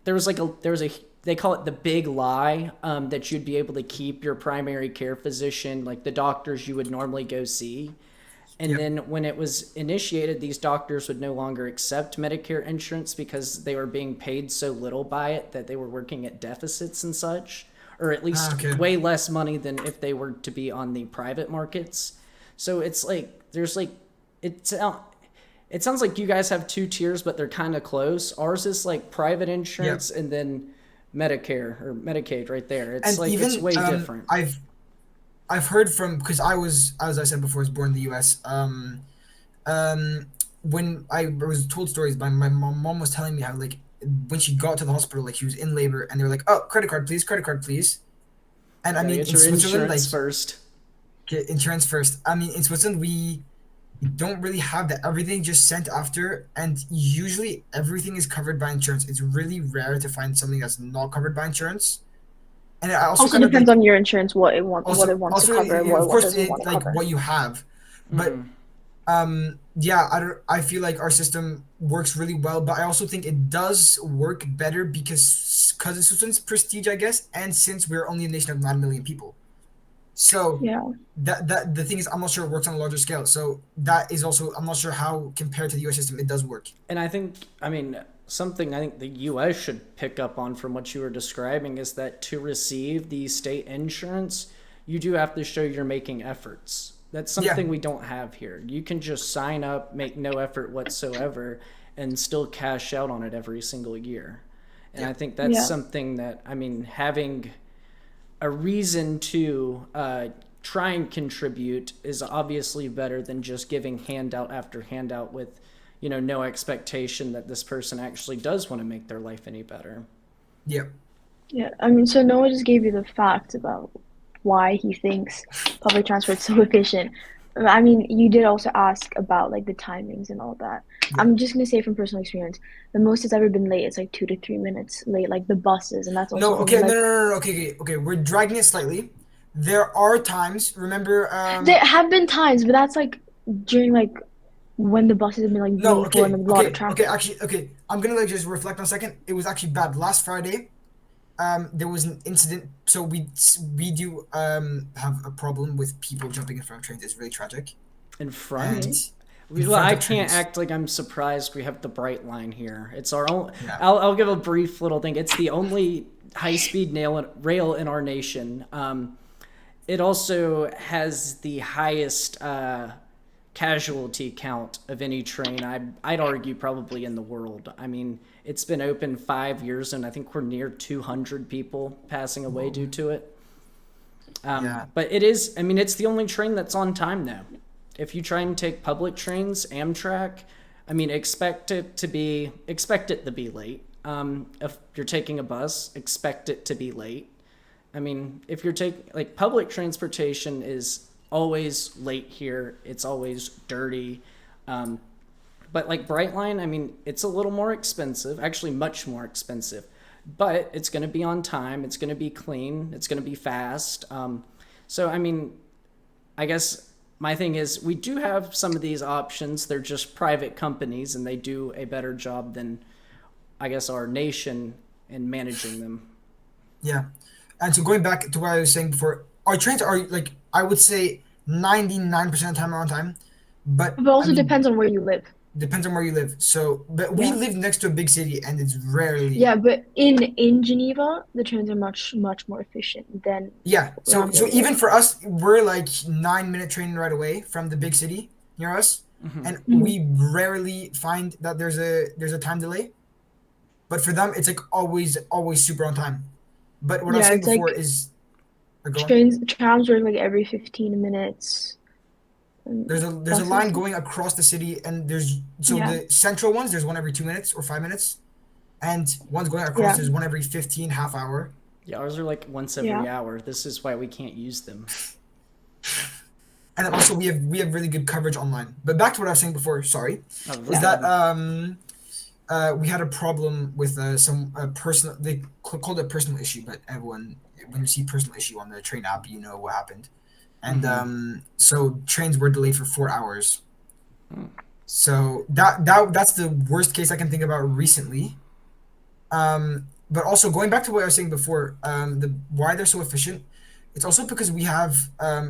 There was a they call it the big lie, that you'd be able to keep your primary care physician, like the doctors you would normally go see. And Yep. then when it was initiated, these doctors would no longer accept Medicare insurance because they were being paid so little by it that they were working at deficits and such, or at Ah, least okay. way less money than if they were to be on the private markets. So it's like there's like it's it sounds like you guys have two tiers, but they're kind of close. Ours is like private Yep. insurance and then Medicare or Medicaid right there. It's And like it's even way different. I've heard from, because I was, as I said before, I was born in the U.S. Um, when I was told stories, my mom was telling me how, like, when she got to the hospital, like she was in labor, and they were like, "Oh, credit card, please." And I Gotta mean, get in your Switzerland, like, insurance first. get insurance first. I mean, in Switzerland, we don't really have that. Everything just sent after, and usually everything is covered by insurance. It's really rare to find something that's not covered by insurance. And I also Also kind of depends like, on your insurance, what it wants to also cover and of what course doesn't want it, to like cover. what you have, but yeah, I feel like our system works really well, but I also think it does work better because of Switzerland's prestige, I guess, and since we're only a nation of 9 million people. So Yeah. that the thing is, I'm not sure it works on a larger scale. So that is also, I'm not sure how compared to the US system it does work. And I mean, something I think the U.S. should pick up on from what you were describing is that to receive the state insurance, you do have to show you're making efforts. That's Yeah, something we don't have here. You can just sign up, make no effort whatsoever, and still cash out on it every single year. And yeah, I think that's Yeah. something that, I mean, having a reason to try and contribute is obviously better than just giving handout after handout with, no expectation that this person actually does want to make their life any better. yeah. Yeah. I mean, so Noah just gave you the facts about why he thinks public transport is so efficient. I mean, you did also ask about like the timings and all that. Yeah. I'm just gonna say from personal experience, the most it's ever been late is like 2 to 3 minutes late, like the buses, and that's also No, only okay, no, like no, no, no, okay, okay, okay. We're dragging it slightly. There are times, remember, there have been times, but that's like during like when the buses have been like no, really full and okay, a lot of okay, okay, traffic. actually, okay. I'm gonna like just reflect on a second. It was actually bad. Last Friday, there was an incident. So we do have a problem with people jumping in front of trains. It's really tragic. In And front? in Well, front I of can't trains. act like I'm surprised we have the Bright Line here. It's our own. Yeah. I'll give a brief little thing. It's the only high-speed rail in our nation. It also has the highest casualty count of any train. I'd argue probably in the world. I mean, it's been open 5 years, and I think we're near 200 people passing away due to it. Yeah. But it is. I mean, it's the only train that's on time now. If you try and take public trains, Amtrak, I mean, expect it to be late. If you're taking a bus, expect it to be late. I mean, if you're taking like public transportation is always late here. It's always dirty. But like Brightline, I mean, it's a little more expensive, actually much more expensive, but it's going to be on time. It's going to be clean. It's going to be fast. So, I mean, I guess my thing is we do have some of these options. They're just private companies and they do a better job than, I guess, our nation in managing them. Yeah. And so going back to what I was saying before, our trains are like, I would say 99% of the time are on time. But But I also mean, depends on where you live. depends on where you live. So, but we Yeah. live next to a big city and it's rarely. Yeah, but in Geneva, the trains are much more efficient than Yeah. So, around where so we even live. for us, we're like 9 minute train ride away from the big city near us. And Mhm. we rarely find that there's a time delay. but for them it's like always super on time. But what I was Yeah, saying it's before like is, go on. trams work like every 15 minutes. There's And a line buses. going across the city, and there's so Yeah, the central ones there's one every 2 minutes or 5 minutes, and ones going across yeah, there's one every 15 half hour. Yeah, ours are like once yeah, every hour. This is why we can't use them. And then also we have really good coverage online. But back to what I was saying before, sorry, Oh, we're is yeah, that good. we had a problem with some personal, they called it a personal issue, but everyone, when you see personal issue on the train app, you know what happened. And Mm-hmm. so trains were delayed for 4 hours. So that's the worst case I can think about recently. But also going back to what I was saying before, the why they're so efficient, it's also because we have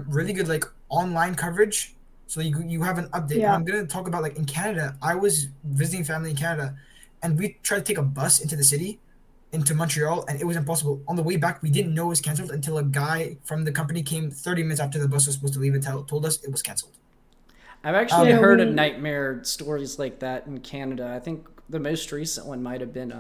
really good like online coverage. So you have an update, and yeah. I'm gonna talk about like in Canada. I was visiting family in Canada, and we tried to take a bus into the city, into Montreal, and it was impossible. On the way back, we didn't know it was canceled until a guy from the company came 30 minutes after the bus was supposed to leave and told us it was canceled. I've actually Yeah, Um, heard of we nightmare stories like that in Canada. I think the most recent one might have been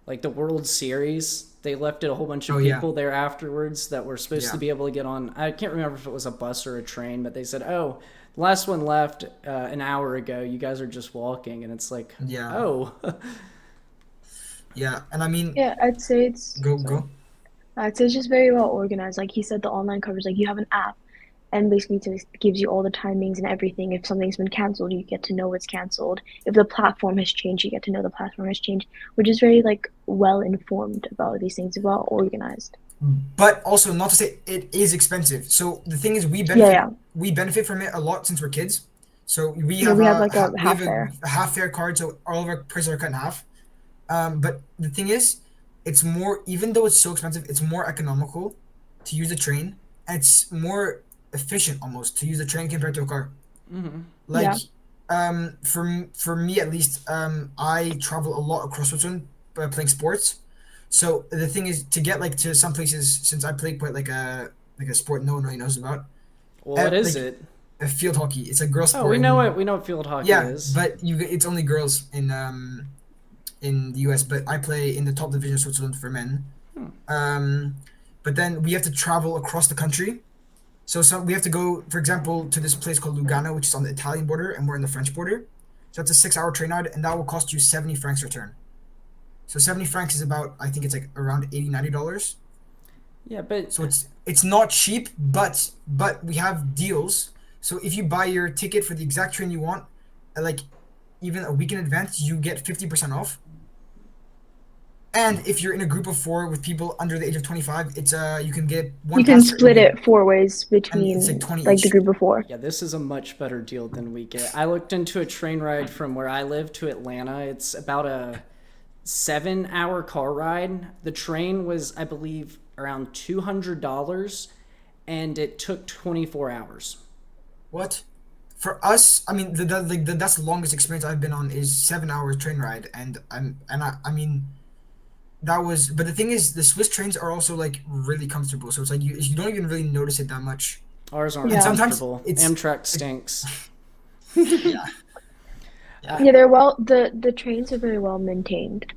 like the World Series. They left it a whole bunch oh of yeah, people there afterwards that were supposed to yeah, be able to get on. I can't remember if it was a bus or a train, but they said, "Oh, the last one left an hour ago. You guys are just walking," and it's like, yeah, "Oh, yeah. And I mean, yeah, I'd say it's go sorry. go. I'd say it's just very well organized. Like he said, the online coverage, like you have an app and basically just gives you all the timings and everything. If something's been canceled, you get to know it's canceled. If the platform has changed, you get to know the platform has changed, which is very like well informed about these things, well organized. But also not to say it is expensive. So the thing is, Yeah, yeah, we benefit from it a lot since we're kids. So we yeah. have We have like a we have half fare. a half fare card, so all of our prices are cut in half. But the thing is, it's more, even though it's so expensive, it's more economical to use a train, and it's more efficient almost to use a train compared to a car. Like Yeah, for me at least, I travel a lot across Switzerland playing sports. So the thing is to get like to some places, since I play quite like a sport no one really knows about, well, what is like it?" a field hockey. It's a girl Oh, sport, and we know what field hockey yeah, is. but it's only girls in the US. But I play in the top division of Switzerland for men. Um, but then we have to travel across the country. So we have to go, for example, to this place called Lugano, which is on the Italian border, and we're on the French border. So it's a 6 hour train ride, and that will cost you 70 francs return. So 70 francs is about, I think it's like around 80, $90. Yeah, but So it's not cheap, but we have deals. So if you buy your ticket for the exact train you want, like even a week in advance, you get 50% off. And if you're in a group of four with people under the age of 25, it's you can get one you can pass for split evening, it four ways and it's like between 20 like the each. group of four. yeah, this is a much better deal than we get. I looked into a train ride from where I live to Atlanta. It's about a 7 hour car ride. The train was, I believe, around $200, and it took 24 hours. What? For us, I mean, that's the longest experience I've been on is 7 hours train ride, and I mean that was. But the thing is, the Swiss trains are also like really comfortable, so it's like you don't even really notice it that much. Ours aren't And Yeah, sometimes comfortable. it's Amtrak it, stinks. yeah, yeah, yeah. They're well. The trains are very well maintained.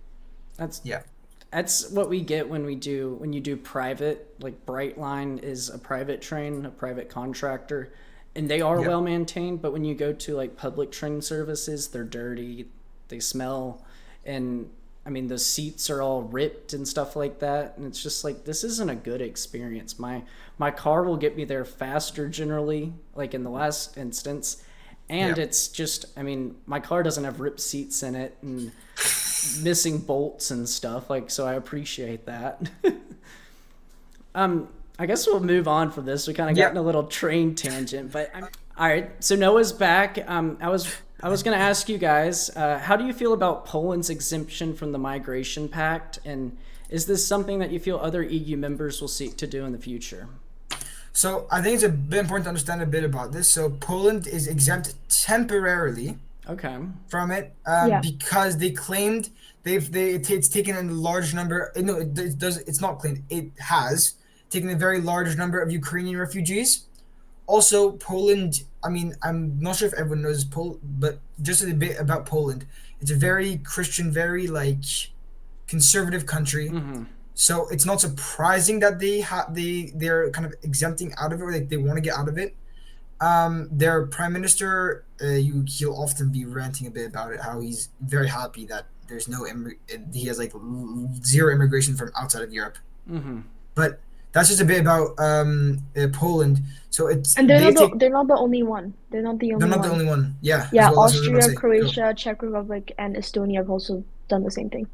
That's yeah, that's what we get when you do private. Like Brightline is a private train, a private contractor, and they are yeah, well maintained. But when you go to like public train services, they're dirty, they smell, and I mean the seats are all ripped and stuff like that. And it's just like this isn't a good experience. My car will get me there faster generally, like in the last instance. And yeah. it's just, I mean, my car doesn't have ripped seats in it, and missing bolts and stuff, like, so I appreciate that. I guess we'll move on from this. We kind of got Yeah. in a little train tangent, but all right, so Noah's back. I was going to ask you guys, how do you feel about Poland's exemption from the migration pact, and is this something that you feel other EU members will seek to do in the future? So I think it's a bit important to understand a bit about this. So Poland is exempt temporarily Okay. from it Yeah, because they claimed it's taken a large number. No, it does. It's not claimed. It has taken a very large number of Ukrainian refugees. Also, Poland. I mean, I'm not sure if everyone knows but just a bit about Poland. It's a very Christian, very like conservative country. So it's not surprising that they're kind of exempting out of it, or like they want to get out of it. Their prime minister, he'll often be ranting a bit about it, how he's very happy that there's no he has like zero immigration from outside of Europe. But that's just a bit about Poland. So it's And they take they're not the only one. They're not the they're only not the one. only one. Yeah, as Yeah, well. That's what I was about Austria, to say. Go. Croatia, Czech Republic, and Estonia have also done the same thing.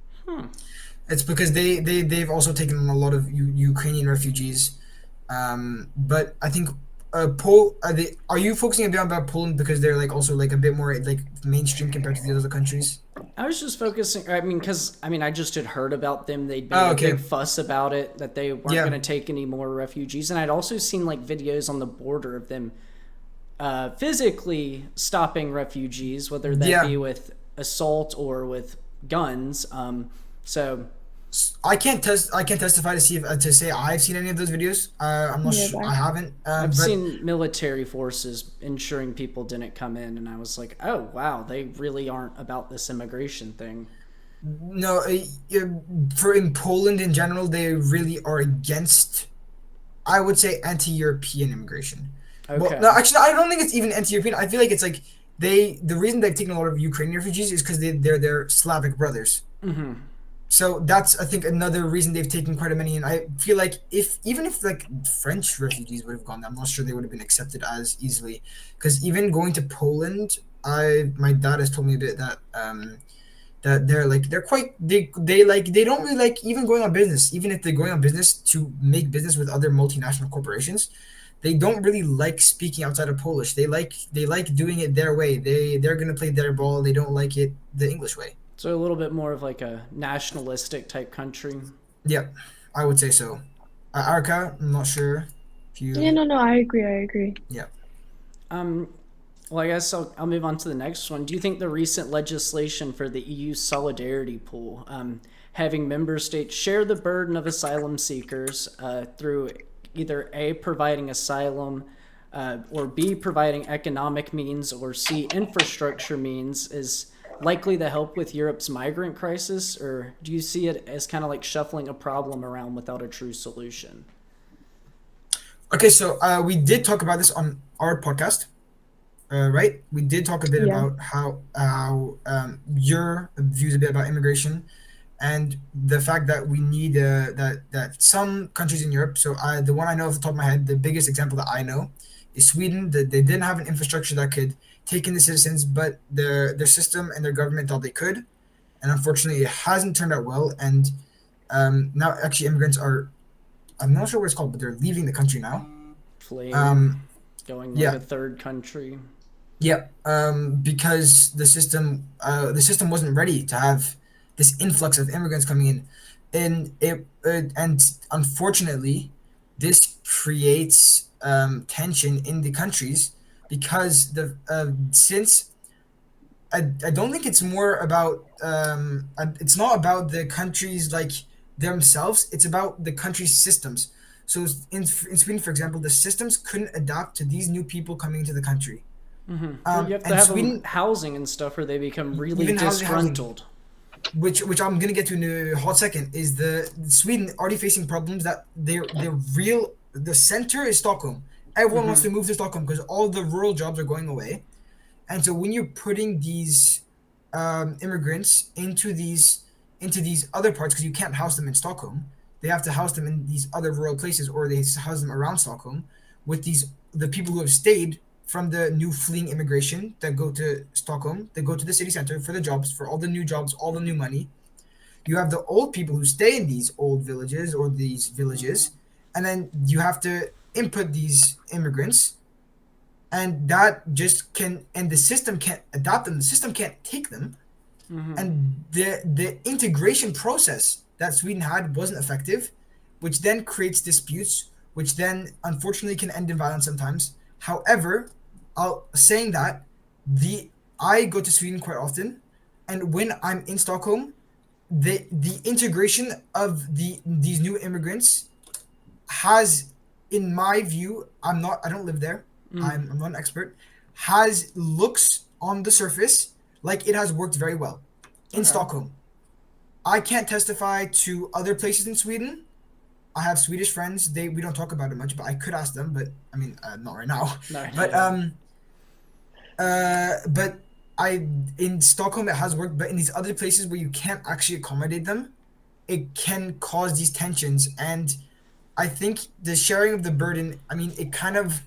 It's because they've also taken on a lot of Ukrainian refugees. But I think are you focusing a bit about Poland because they're like also like a bit more like mainstream compared to the other countries? I was just focusing. I mean, because I just had heard about them. They'd made Oh, a okay. big fuss about it that they weren't Yeah. going to take any more refugees, and I'd also seen like videos on the border of them physically stopping refugees, whether that Yeah. be with assault or with guns. So I can't testify to see if, to say I've seen any of those videos. I'm not sure. Nearby. I haven't. I've But seen military forces ensuring people didn't come in, and I was like, oh wow, they really aren't about this immigration thing. no, for in Poland in general, they really are against, I would say, anti-European immigration. Well, Okay. no, actually, I don't think it's even anti-European. I feel like it's like the reason they've taken a lot of Ukrainian refugees is because they're their Slavic brothers. So that's, I think, another reason they've taken quite a many. And I feel like if even if like French refugees would have gone, I'm not sure they would have been accepted as easily. Because even going to Poland, my dad has told me a bit that that they're quite they don't really like even going on business. Even if they're going on business to make business with other multinational corporations, they don't really like speaking outside of Polish. They like doing it their way. They're gonna play their ball. They don't like it the English way. So a little bit more of like a nationalistic type country. Yeah, I would say so. Arca, I'm not sure if Yeah, you. no, I agree. I agree. Yeah. Um, well, I guess I'll move on to the next one. Do you think the recent legislation for the EU solidarity pool, having member states share the burden of asylum seekers through either A, providing asylum, or B, providing economic means, or C, infrastructure means, is likely to help with Europe's migrant crisis? Or do you see it as kind of like shuffling a problem around without a true solution? Okay, so we did talk about this on our podcast, right? We did talk a bit Yeah. about how your views a bit about immigration, and the fact that we need that some countries in Europe. So the one I know off the top of my head, the biggest example that I know is Sweden. That they didn't have an infrastructure that could take in the citizens, but their system and their government thought they could, and unfortunately, it hasn't turned out well. And now actually immigrants are, I'm not sure what it's called, but they're leaving the country now. Fleeing, Um, going like yeah, a third country. yeah, because the system wasn't ready to have this influx of immigrants coming in, and unfortunately, this creates tension in the countries because since I don't think it's more about it's not about the countries like themselves, it's about the country's systems. So in Sweden, for example, the systems couldn't adapt to these new people coming into the country. Well, you have to And have them Sweden, housing and stuff, or they become really even housing, disgruntled. which I'm gonna get to in a hot second, is the Sweden already facing problems that the center is Stockholm. Everyone wants to move to Stockholm because all the rural jobs are going away. And so when you're putting these immigrants into these other parts, because you can't house them in Stockholm, they have to house them in these other rural places, or they house them around Stockholm with the people who have stayed from the new fleeing immigration that go to Stockholm. They go to the city center for the jobs, for all the new jobs, all the new money. You have the old people who stay in these old villages or these villages, and then you have to input these immigrants, and that just can, and the system can't adapt them, the system can't take them, and the integration process that Sweden had wasn't effective, which then creates disputes, which then unfortunately can end in violence sometimes. However, I'll saying that, the I go to Sweden quite often, and when I'm in Stockholm, the integration of these new immigrants has, in my view, I don't live there, I'm not an expert, looks on the surface like it has worked very well in Okay. Stockholm. I can't testify to other places in Sweden. I have Swedish friends. We don't talk about it much, but I could ask them. But I mean, not right now. No, But yeah. but I in Stockholm it has worked, but in these other places where you can't actually accommodate them, it can cause these tensions. And I think the sharing of the burden. I mean, it kind of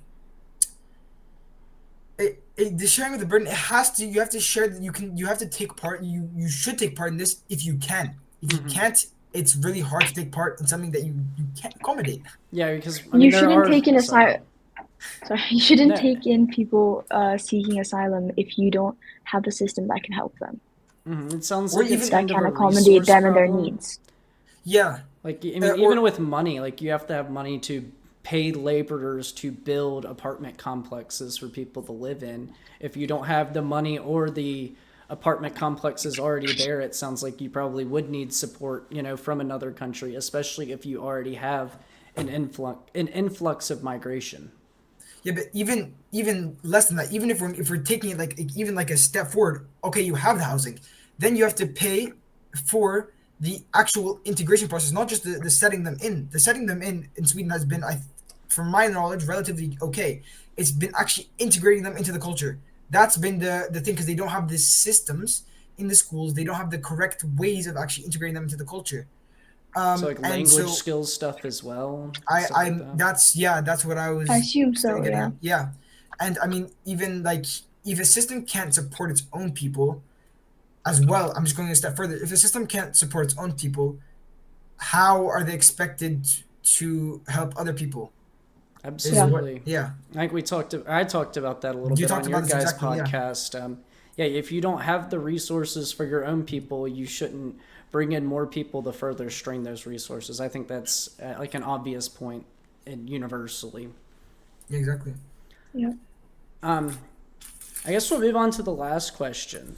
the sharing of the burden. It has to. You have to share that you have to take part. You should take part in this if you can. If you can't, it's really hard to take part in something that you can't accommodate. Yeah, because I You mean there shouldn't are take in sorry. asylum. Sorry, you shouldn't No. take in people seeking asylum if you don't have a system that can help them, It sounds Or like it's even that kind of can a accommodate resource them and their problem. needs. yeah, Like, I mean, even or with money, like you have to have money to pay laborers to build apartment complexes for people to live in. If you don't have the money or the apartment complex is already there, it sounds like you probably would need support, from another country, especially if you already have an influx of migration. yeah, but even less than that. Even if we're taking it like even like a step forward. Okay, you have the housing, then you have to pay for the actual integration process, not just the setting them in. The setting them in Sweden has been, from my knowledge, relatively okay. It's been actually integrating them into the culture. That's been the thing, because they don't have the systems in the schools. They don't have the correct ways of actually integrating them into the culture. So like And language so skills stuff as well, I stuff like I'm that. that's yeah, that's what I I was assume saying, so, getting yeah. at. Yeah. And I mean, even like, if a system can't support its own people as well, I'm just going a step further. If a system can't support its own people, how are they expected to help other people? Is Yeah. what Absolutely. Yeah. I think I talked about that a little You bit talked on about your this guys' exactly, yeah. podcast. Yeah, if you don't have the resources for your own people, you shouldn't bring in more people to further strain those resources. I think that's like an obvious point universally. Yeah, exactly. Yeah. I guess we'll move on to the last question.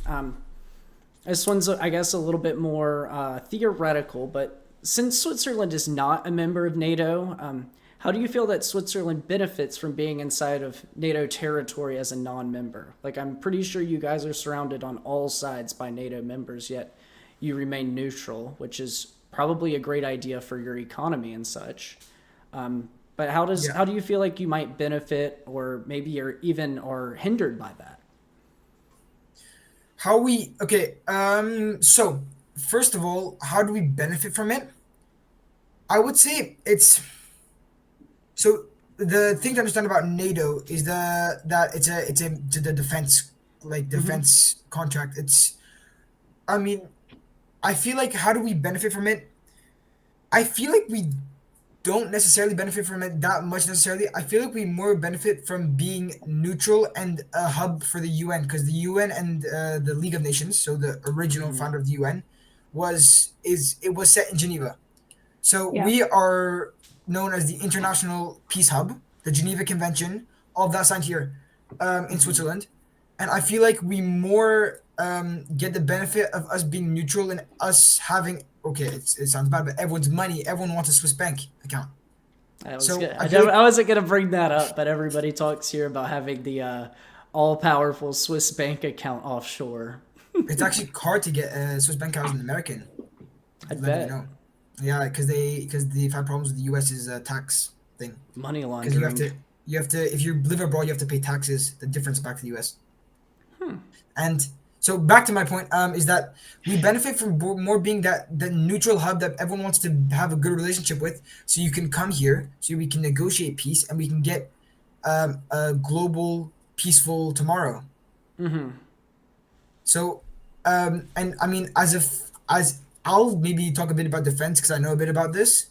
This one's, I guess, a little bit more theoretical, but since Switzerland is not a member of NATO, how do you feel that Switzerland benefits from being inside of NATO territory as a non member? Like, I'm pretty sure you guys are surrounded on all sides by NATO members, yet you remain neutral, which is probably a great idea for your economy and such. But Yeah. how do you feel like you might benefit, or maybe you're even or hindered by that? How we Okay, so first of all, how do we benefit from it? I would say it's so the thing to understand about NATO is that it's a to the defense, like defense contract. I mean, I feel like, how do we benefit from it? I feel like we don't necessarily benefit from it that much necessarily. I feel like we more benefit from being neutral and a hub for the UN, because the UN and the League of Nations, so the original founder of the UN, was set in Geneva. So Yeah. we are known as the International Peace Hub, the Geneva Convention, all of that signed here, in Switzerland. And I feel like we more get the benefit of us being neutral and us having, okay, it sounds bad, but everyone's money. Everyone wants a Swiss bank account. I was So gonna, I feel like I wasn't gonna bring that up, but everybody talks here about having the all-powerful Swiss bank account offshore. it's actually hard to get a Swiss bank account as an American. I Letting you bet know. Yeah, because they've had problems with the U.S.'s tax thing. money Because laundering. you have to if you live abroad, you have to pay taxes, the difference back to the US. And so back to my point, is that we benefit from more being that the neutral hub that everyone wants to have a good relationship with, so you can come here, so we can negotiate peace, and we can get a global peaceful tomorrow. So and I mean, as I'll maybe talk a bit about defense, because I know a bit about this.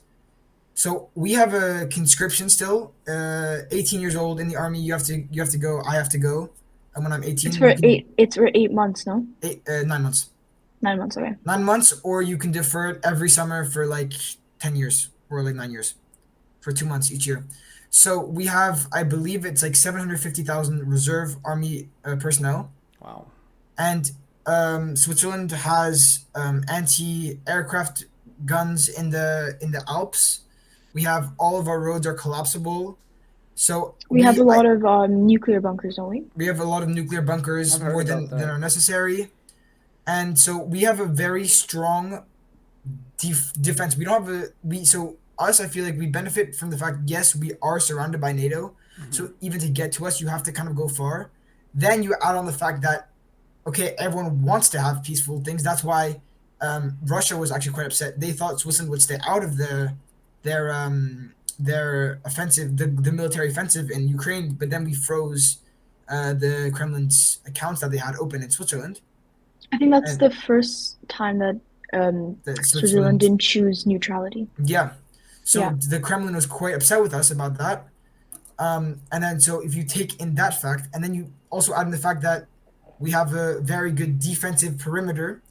So we have a conscription still. 18 years old in the army, you have to go. I have to go, and when I'm It's 18, for you can 8 months, no? 9 months, 9 months, okay. 9 months, or you can defer it every summer for like 10 years, or like 9 years, for 2 months each year. So we have, I believe it's like 750,000 reserve army personnel, Wow. and Switzerland has anti-aircraft guns in the Alps. We have, all of our roads are collapsible. So We have a lot of nuclear bunkers, don't we? we have a lot of nuclear I've bunkers, heard more about than that. are necessary, and so we have a very strong defense. We don't have a we so us. I feel like we benefit from the fact yes we are surrounded by NATO. Hmm. So even to get to us, you have to kind of go far. Then you add on the fact that okay, everyone wants to have peaceful things. That's why Russia was actually quite upset. They thought Switzerland would stay out of their offensive, the military offensive in Ukraine. But then we froze the Kremlin's accounts that they had open in Switzerland, I think that's and the first time that the Switzerland Switzerland, didn't choose neutrality. yeah. So Yeah, the Kremlin was quite upset with us about that. And then so if you take in that fact, and then you also add in the fact that we have a very good defensive perimeter,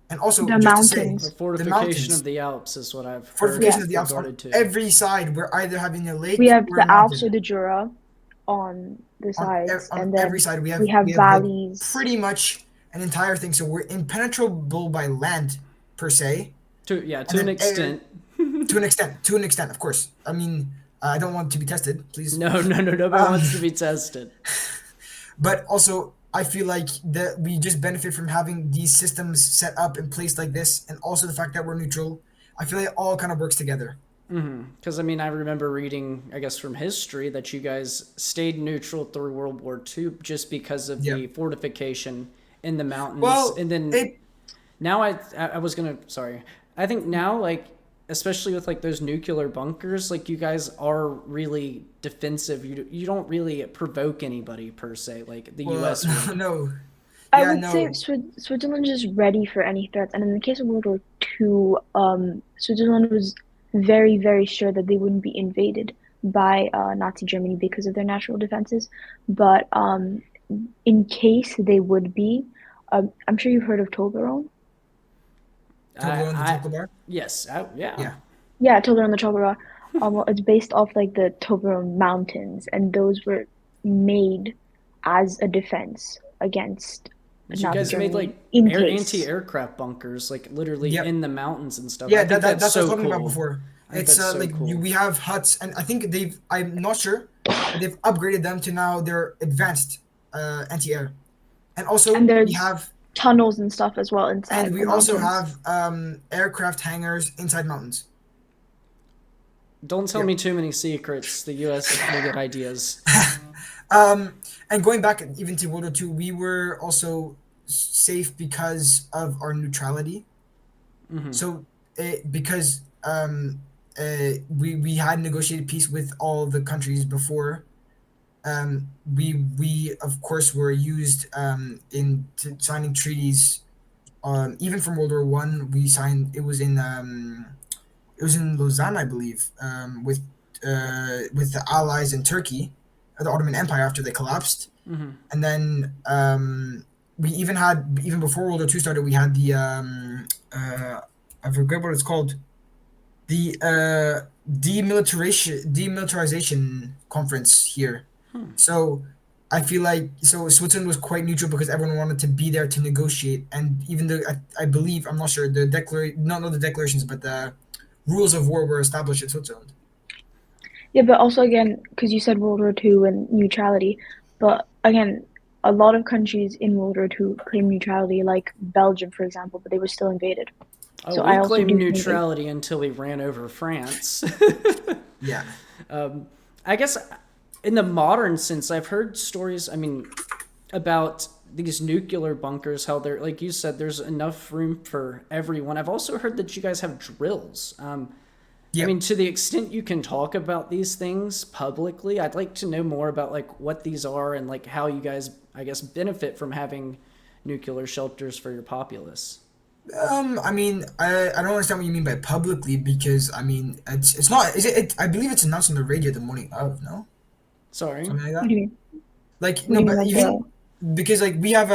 and also the just to say The mountains. the fortification of mountains, the Alps is what I've heard fortification Yeah, of the Alps on regarded to. every side. We're either having a we lake have or a the Alps or mountain. the Jura on the sides, On and every then side we we have have like valleys. pretty much an entire thing. So we're impenetrable by land per se, and To an then air extent. to an extent, of course. I mean, I don't want to be tested, please. No, no, no. Nobody Um, wants to be tested. but also I feel like that we just benefit from having these systems set up in place like this, and also the fact that we're neutral. I feel like it all kind of works together. Because I mean, I remember reading, I guess, from history that you guys stayed neutral through World War II just because of Yeah. the fortification in the mountains, Well, and then it now I was gonna sorry. I think now like especially with like those nuclear bunkers, like you guys are really defensive. You don't really provoke anybody per se, like the well U.S. would. no, I yeah, would say no. Switzerland is ready for any threats, and in the case of World War II, Switzerland was very, very sure that they wouldn't be invaded by Nazi Germany because of their natural defenses. But in case they would be, I'm sure you've heard of Toblerone. Toblerone, the I chocolate bar. yes, yeah. Yeah. Yeah, Toblerone, the chocolate bar. Well, it's based off like the Toblerone Mountains, and those were made as a defense against But you Nazi guys made Germany like in air case. anti-aircraft bunkers, like literally Yep. in the mountains and stuff. I Yeah, think that's that's what I was so talking about cool. before. I think It's that's so like cool. we have huts, and I think I'm not sure, but they've upgraded them to now they're advanced anti-air, and And also there's tunnels and stuff as well inside we the also mountains. have aircraft hangars inside mountains. Don't tell Yep. me too many secrets. The U.S. will get ideas. And going back even to World War II, we were also safe because of our neutrality. So because we had negotiated peace with all the countries before, we of course were used in signing treaties. Even from World War I, we signed. It was in Lausanne, I believe, with the Allies in Turkey, the Ottoman Empire after they collapsed, and then we even had even before World War II started, we had the I forget what it's called, the demilitarization conference here. So I feel like Switzerland was quite neutral because everyone wanted to be there to negotiate, and even though I believe I'm not sure the not the declarations, but the rules of war were established in Switzerland. Yeah, but also again, because you said World War II and neutrality, but again, a lot of countries in World War II claimed neutrality, like Belgium, for example, but they were still invaded. Oh, So I we also claimed do think that neutrality until we ran over France. Yeah. I guess in the modern sense, I've heard stories, I mean, about these nuclear bunkers, how they're, like you said, there's enough room for everyone. I've also heard that you guys have drills. I Yep. mean, to the extent you can talk about these things publicly, I'd like to know more about like what these are and like how you guys, I guess, benefit from having nuclear shelters for your populace. I mean, I don't understand what you mean by publicly because I mean it's not is I believe it's announced on the radio the morning of, no? Sorry. Something like what that. do you mean? Like What do no, you mean but like even the because like we have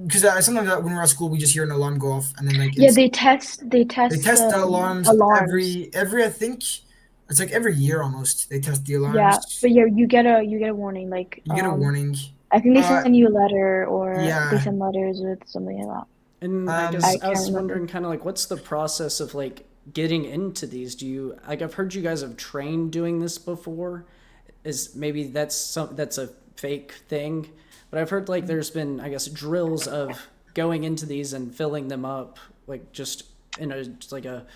because sometimes when we're at school we just hear an alarm go off, and then like yeah, it's they they test test the alarms alarms. every I think it's like every year almost they test the Yeah, alarms. but yeah, you get a warning like You get a warning. I think they Uh send you a letter or they yeah. send letters with something like that. And I Um guess I I can't was remember. wondering kind of like what's the process of like getting into these? Do you like I've heard you guys have trained doing this before? Is maybe that's a fake thing, but I've heard like there's been I guess drills of going into these and filling them up like just in a just like a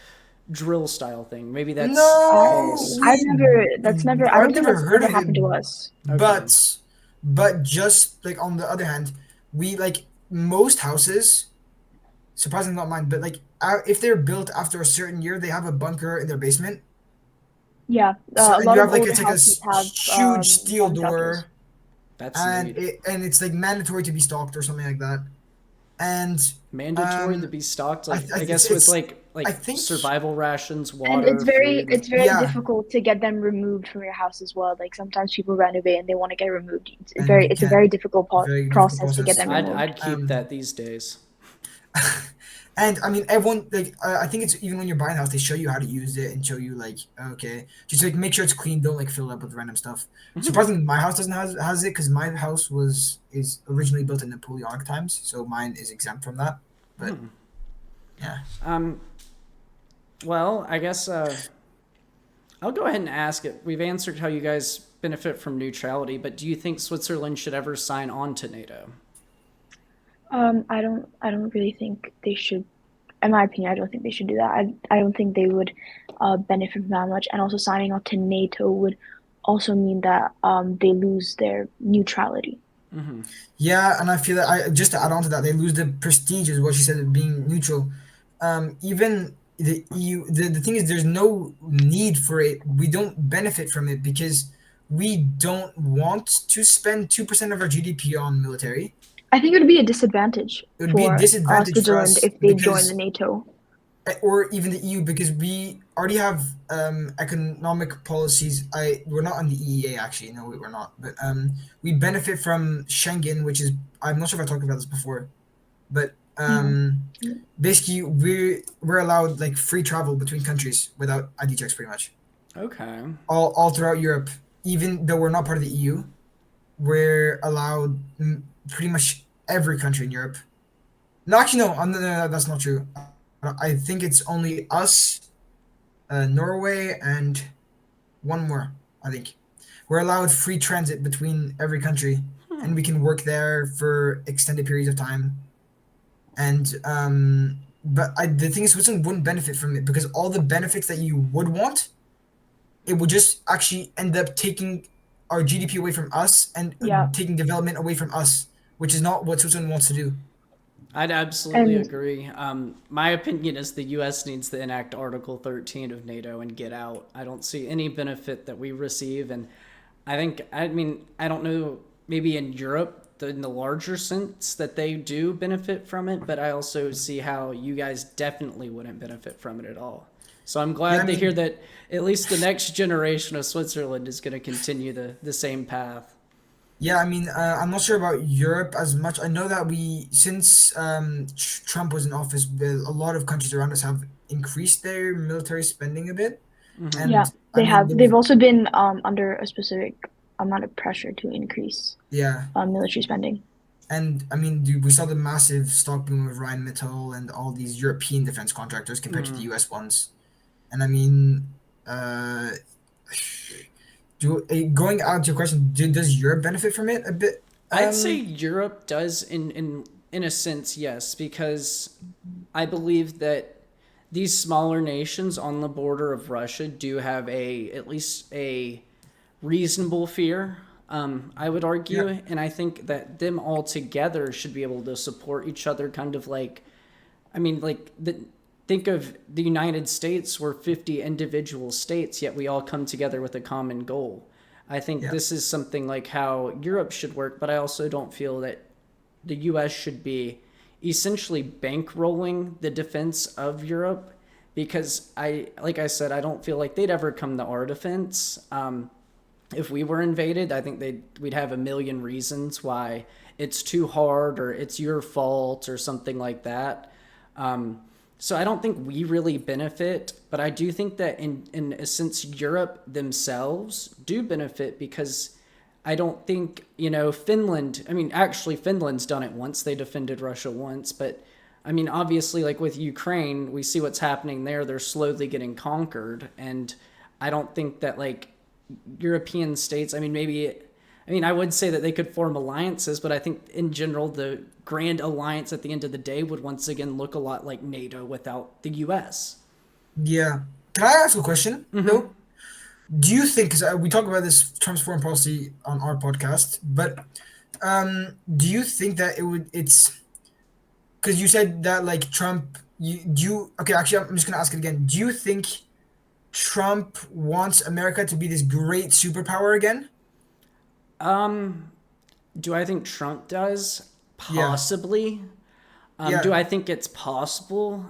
drill style thing. Maybe that's No, false. I I've don't think never that's heard ever of it, happened to us. Okay. but just like on the other hand, we like most houses, surprisingly not mine, but like if they're built after a certain year, they have a bunker in their basement. Yeah, So a and you lot of have like older it's like a houses have huge steel bomb shelters. door, That's and neat. it's like mandatory to be stocked or something like that. And Mandatory to um, be stocked, I, like I I guess with I like think survival rations, And water, food. it's very yeah, difficult to get them removed from your house as well. Like sometimes people renovate and they want to get removed. and you It's a can't very difficult very difficult process to get process. them removed. I'd keep Um, that these days. and I mean, everyone like I think it's even when you're buying a house, they show you how to use it and show you like okay, just like make sure it's clean. Don't like fill it up with random stuff. Surprisingly, my house doesn't has it because my house is originally built in Napoleonic times, so mine is exempt from that. But yeah, Um, well, I guess I'll go ahead and ask it. We've answered how you guys benefit from neutrality, but do you think Switzerland should ever sign on to NATO? I don't really think they should. In my opinion, I don't think they should do that. I don't think they would benefit from that much. And also signing on to NATO would also mean that they lose their neutrality. yeah, and I feel that I just to add on to that, they lose the prestige, is what she said, of being neutral. Even the EU, the thing is, there's no need for it. We don't benefit from it because we don't want to spend 2% of our GDP on military. I think it would be a disadvantage It would be a for disadvantage for Switzerland us if they join the because, NATO. or even the EU, because we already have economic policies. We're not on the EEA actually. No, we're not. But we benefit from Schengen, which is I'm not sure if I talked about this before, but No. basically we're allowed like free travel between countries without ID checks, pretty much Okay. all throughout Europe. Even though we're not part of the EU, we're allowed pretty much every country in Europe. No, actually, no, no, that's not true. I think it's only us, Norway, and one more. I think we're allowed free transit between every country, and we can work there for extended periods of time. And but the thing is, Switzerland wouldn't benefit from it because all the benefits that you would want, it would just actually end up taking our GDP away from us and Yeah. taking development away from us, which is not what Switzerland wants to do. I'd absolutely And agree. My opinion is the U.S. needs to enact Article 13 of NATO and get out. I don't see any benefit that we receive, and I mean, I don't know, maybe in Europe, in the larger sense, that they do benefit from it, but I also see how you guys definitely wouldn't benefit from it at all. So I'm Yeah, I glad to hear mean, that at least the next generation of Switzerland is going to continue the same path. yeah, I mean, I'm not sure about Europe as much. I know that since Trump was in office, a lot of countries around us have increased their military spending a bit, yeah, and I they mean, have. They've also been under a specific amount of pressure to increase yeah, military spending. and I mean, we saw the massive stock boom of Rheinmetall and all these European defense contractors compared to the U.S. ones, and I mean, uh, going out to your question, does Europe benefit from it a bit? I'd say Europe does in a sense, yes, because I believe that these smaller nations on the border of Russia do have a at least a reasonable fear. I would Yeah, argue, and I think that them all together should be able to support each other, kind of like, I mean, like think of the United States. We're 50 individual states, yet we all come together with a common goal. I think yeah, this is something like how Europe should work, but I also don't feel that the US should be essentially bankrolling the defense of Europe because like I said, I don't feel like they'd ever come to our defense. If we were invaded, I think we'd have a million reasons why it's too hard or it's your fault or something like that. So I don't think we really benefit, but I do think that in a sense Europe themselves do benefit because I don't think, Finland, I mean, actually Finland's done it once. They defended Russia once, but I mean, obviously like with Ukraine, we see what's happening there. They're slowly getting conquered, and I don't think that like European states, I mean, maybe I mean, I would say that they could form alliances, but I think in general, the grand alliance at the end of the day would once again look a lot like NATO without the US. Yeah. Can I ask a question though? Do you think, because we talk about this Trump's foreign policy on our podcast, but do you think that it's because you said that like Trump, okay, actually, I'm just gonna ask it again. Do you think Trump wants America to be this great superpower again? Do I think Trump does? Yeah, Possibly. Do yeah, I think it's possible?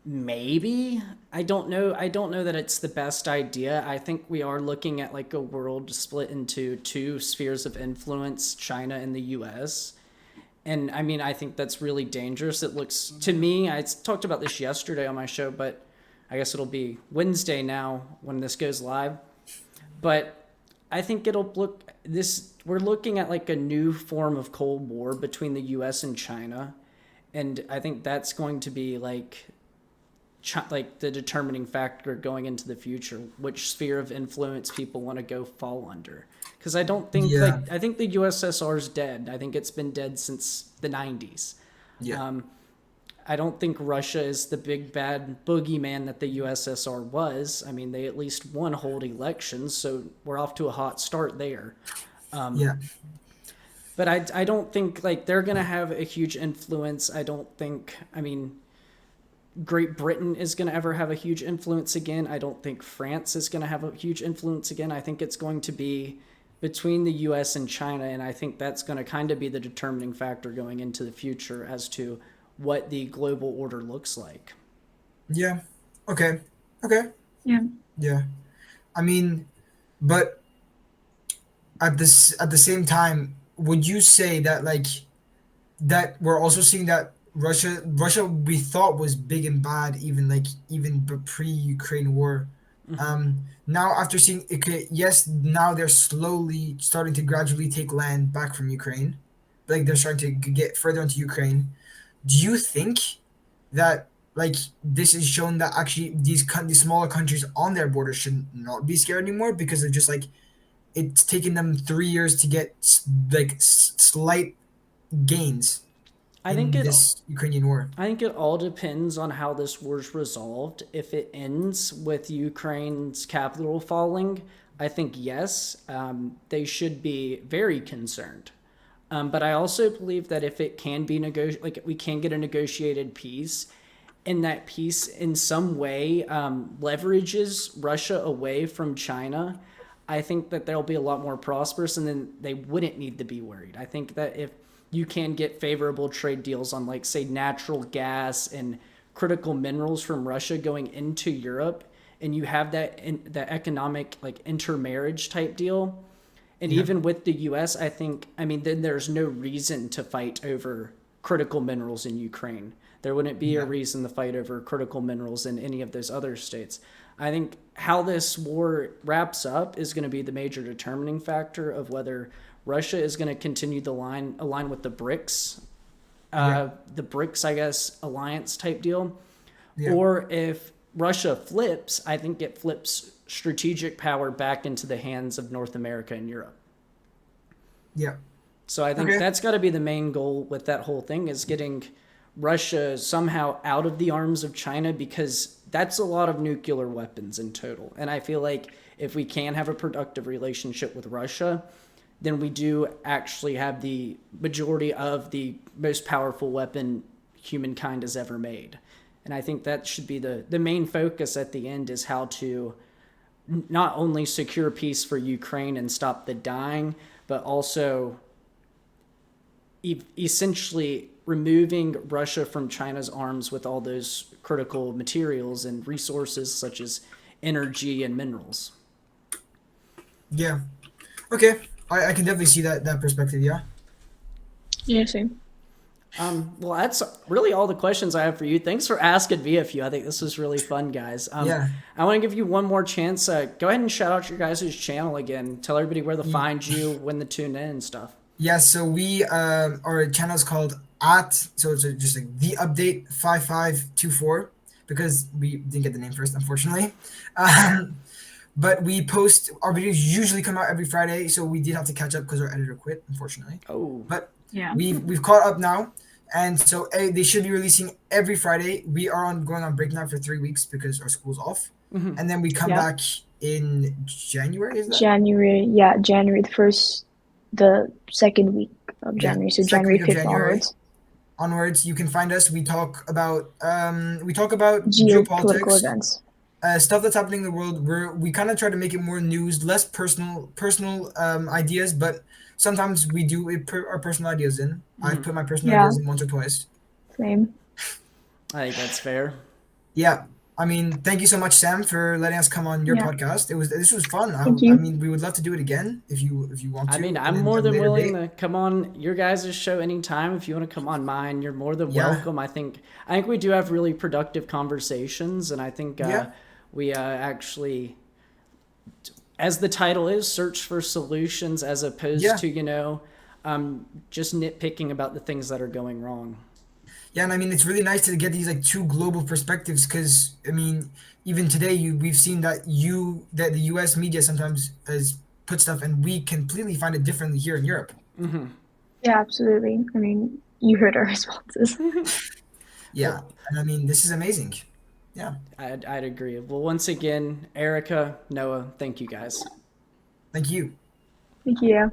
Maybe. I don't know. I don't know that it's the best idea. I think we are looking at like a world split into two spheres of influence, China and the US. And I mean, I think that's really dangerous. It looks to me, I talked about this yesterday on my show, but I guess it'll be Wednesday now when this goes live. But I think it'll look this we're looking at like a new form of Cold War between the US and China. And I think that's going to be like the determining factor going into the future, which sphere of influence people want to go fall under. Because I don't think yeah, I think the USSR is dead. I think it's been dead since the 90s. yeah, I don't think Russia is the big bad boogeyman that the USSR was. I mean, they at least won hold elections, so we're off to a hot start there. yeah, But I don't think like they're gonna have a huge influence. I don't think. I mean, Great Britain is going to ever have a huge influence again. I don't think France is going to have a huge influence again. I think it's going to be between the US and China, and I think that's going to kind of be the determining factor going into the future as to what the global order looks like. yeah. Okay, okay, Yeah. yeah. I mean, but at the same time, would you say that like that we're also seeing that Russia we thought was big and bad even pre-Ukraine war. Now after seeing okay, yes, now they're slowly starting to gradually take land back from Ukraine, like they're starting to get further into Ukraine. Do you think that like this is shown that actually these smaller countries on their border should not be scared anymore because they're just like it's taken them 3 years to get slight gains I think in it this Ukrainian war. I think it all depends on how this war's resolved. If it ends with Ukraine's capital falling, I think yes, they should be very concerned. But I also believe that if it can be like we can get a negotiated peace, and that peace in some way leverages Russia away from China, I think that they'll be a lot more prosperous, and then they wouldn't need to be worried. I think that if you can get favorable trade deals on, like, say, natural gas and critical minerals from Russia going into Europe, and you have that economic like intermarriage type deal, and Yeah, even with the U.S., I mean, then there's no reason to fight over critical minerals in Ukraine. There wouldn't be a yeah, reason to fight over critical minerals in any of those other states. I think how this war wraps up is going to be the major determining factor of whether Russia is going to continue the align with yeah, the BRICS, I guess, alliance type deal, yeah, or if Russia flips, I think it flips strategic power back into the hands of North America and Europe. yeah. So I think Okay. that's got to be the main goal with that whole thing is getting Russia somehow out of the arms of China, because that's a lot of nuclear weapons in total. And I feel like if we can have a productive relationship with Russia, then we do actually have the majority of the most powerful weapon humankind has ever made. And I think that should be the main focus at the end, is how to not only secure peace for Ukraine and stop the dying, but also essentially removing Russia from China's arms with all those critical materials and resources such as energy and minerals. Yeah. Okay. I can definitely see that perspective. Yeah. Yeah, same. Well, that's really all the questions I have for you. Thanks for asking me a few. I think this was really fun, guys. Yeah. I want to give you one more chance. Go ahead and shout out your guys' channel again. Tell everybody where to find you, when to tune in and stuff. Yeah. So we our channel is called at so it's just like the update 5524 because we didn't get the name first, unfortunately. Um, but we post our videos usually come out every Friday, so we did have to catch up because our editor quit, unfortunately. Oh, But Yeah. we've caught up now, and so they should be releasing every Friday. We are on going on break now for 3 weeks because our school's off, and then we come Yeah. back in January. Is that January the second week of yeah? January, so Second January week of 5th January onwards. onwards. You can find us. We talk about Geopolitical geopolitics, events. stuff that's happening in the world. We kind of try to make it more news, less personal ideas, but sometimes we put our personal ideas in. I've put my personal Yeah, ideas in once or twice. same. I think that's fair. Yeah. I mean, thank you so much, Sam, for letting us come on your Yeah, podcast. This was fun. thank I you. mean, we would love to do it again if you want I mean, to I'm in more a than later willing date. to come on your guys' show anytime. If you want to come on mine, you're more than Yeah. welcome. I think we do have really productive conversations, and I think Yeah. we actually, as the title is, search for solutions as opposed Yeah. to just nitpicking about the things that are going wrong. Yeah, and I mean, it's really nice to get these like two global perspectives because I mean, even today we've seen that the U.S. media sometimes has put stuff, and we completely find it differently here in Europe. Yeah, absolutely. I mean, you heard our responses. Yeah, Well, and I mean, this is amazing. Yeah, I'd agree. Well, once again, Aarika, Noah, thank you guys. thank you. Thank you.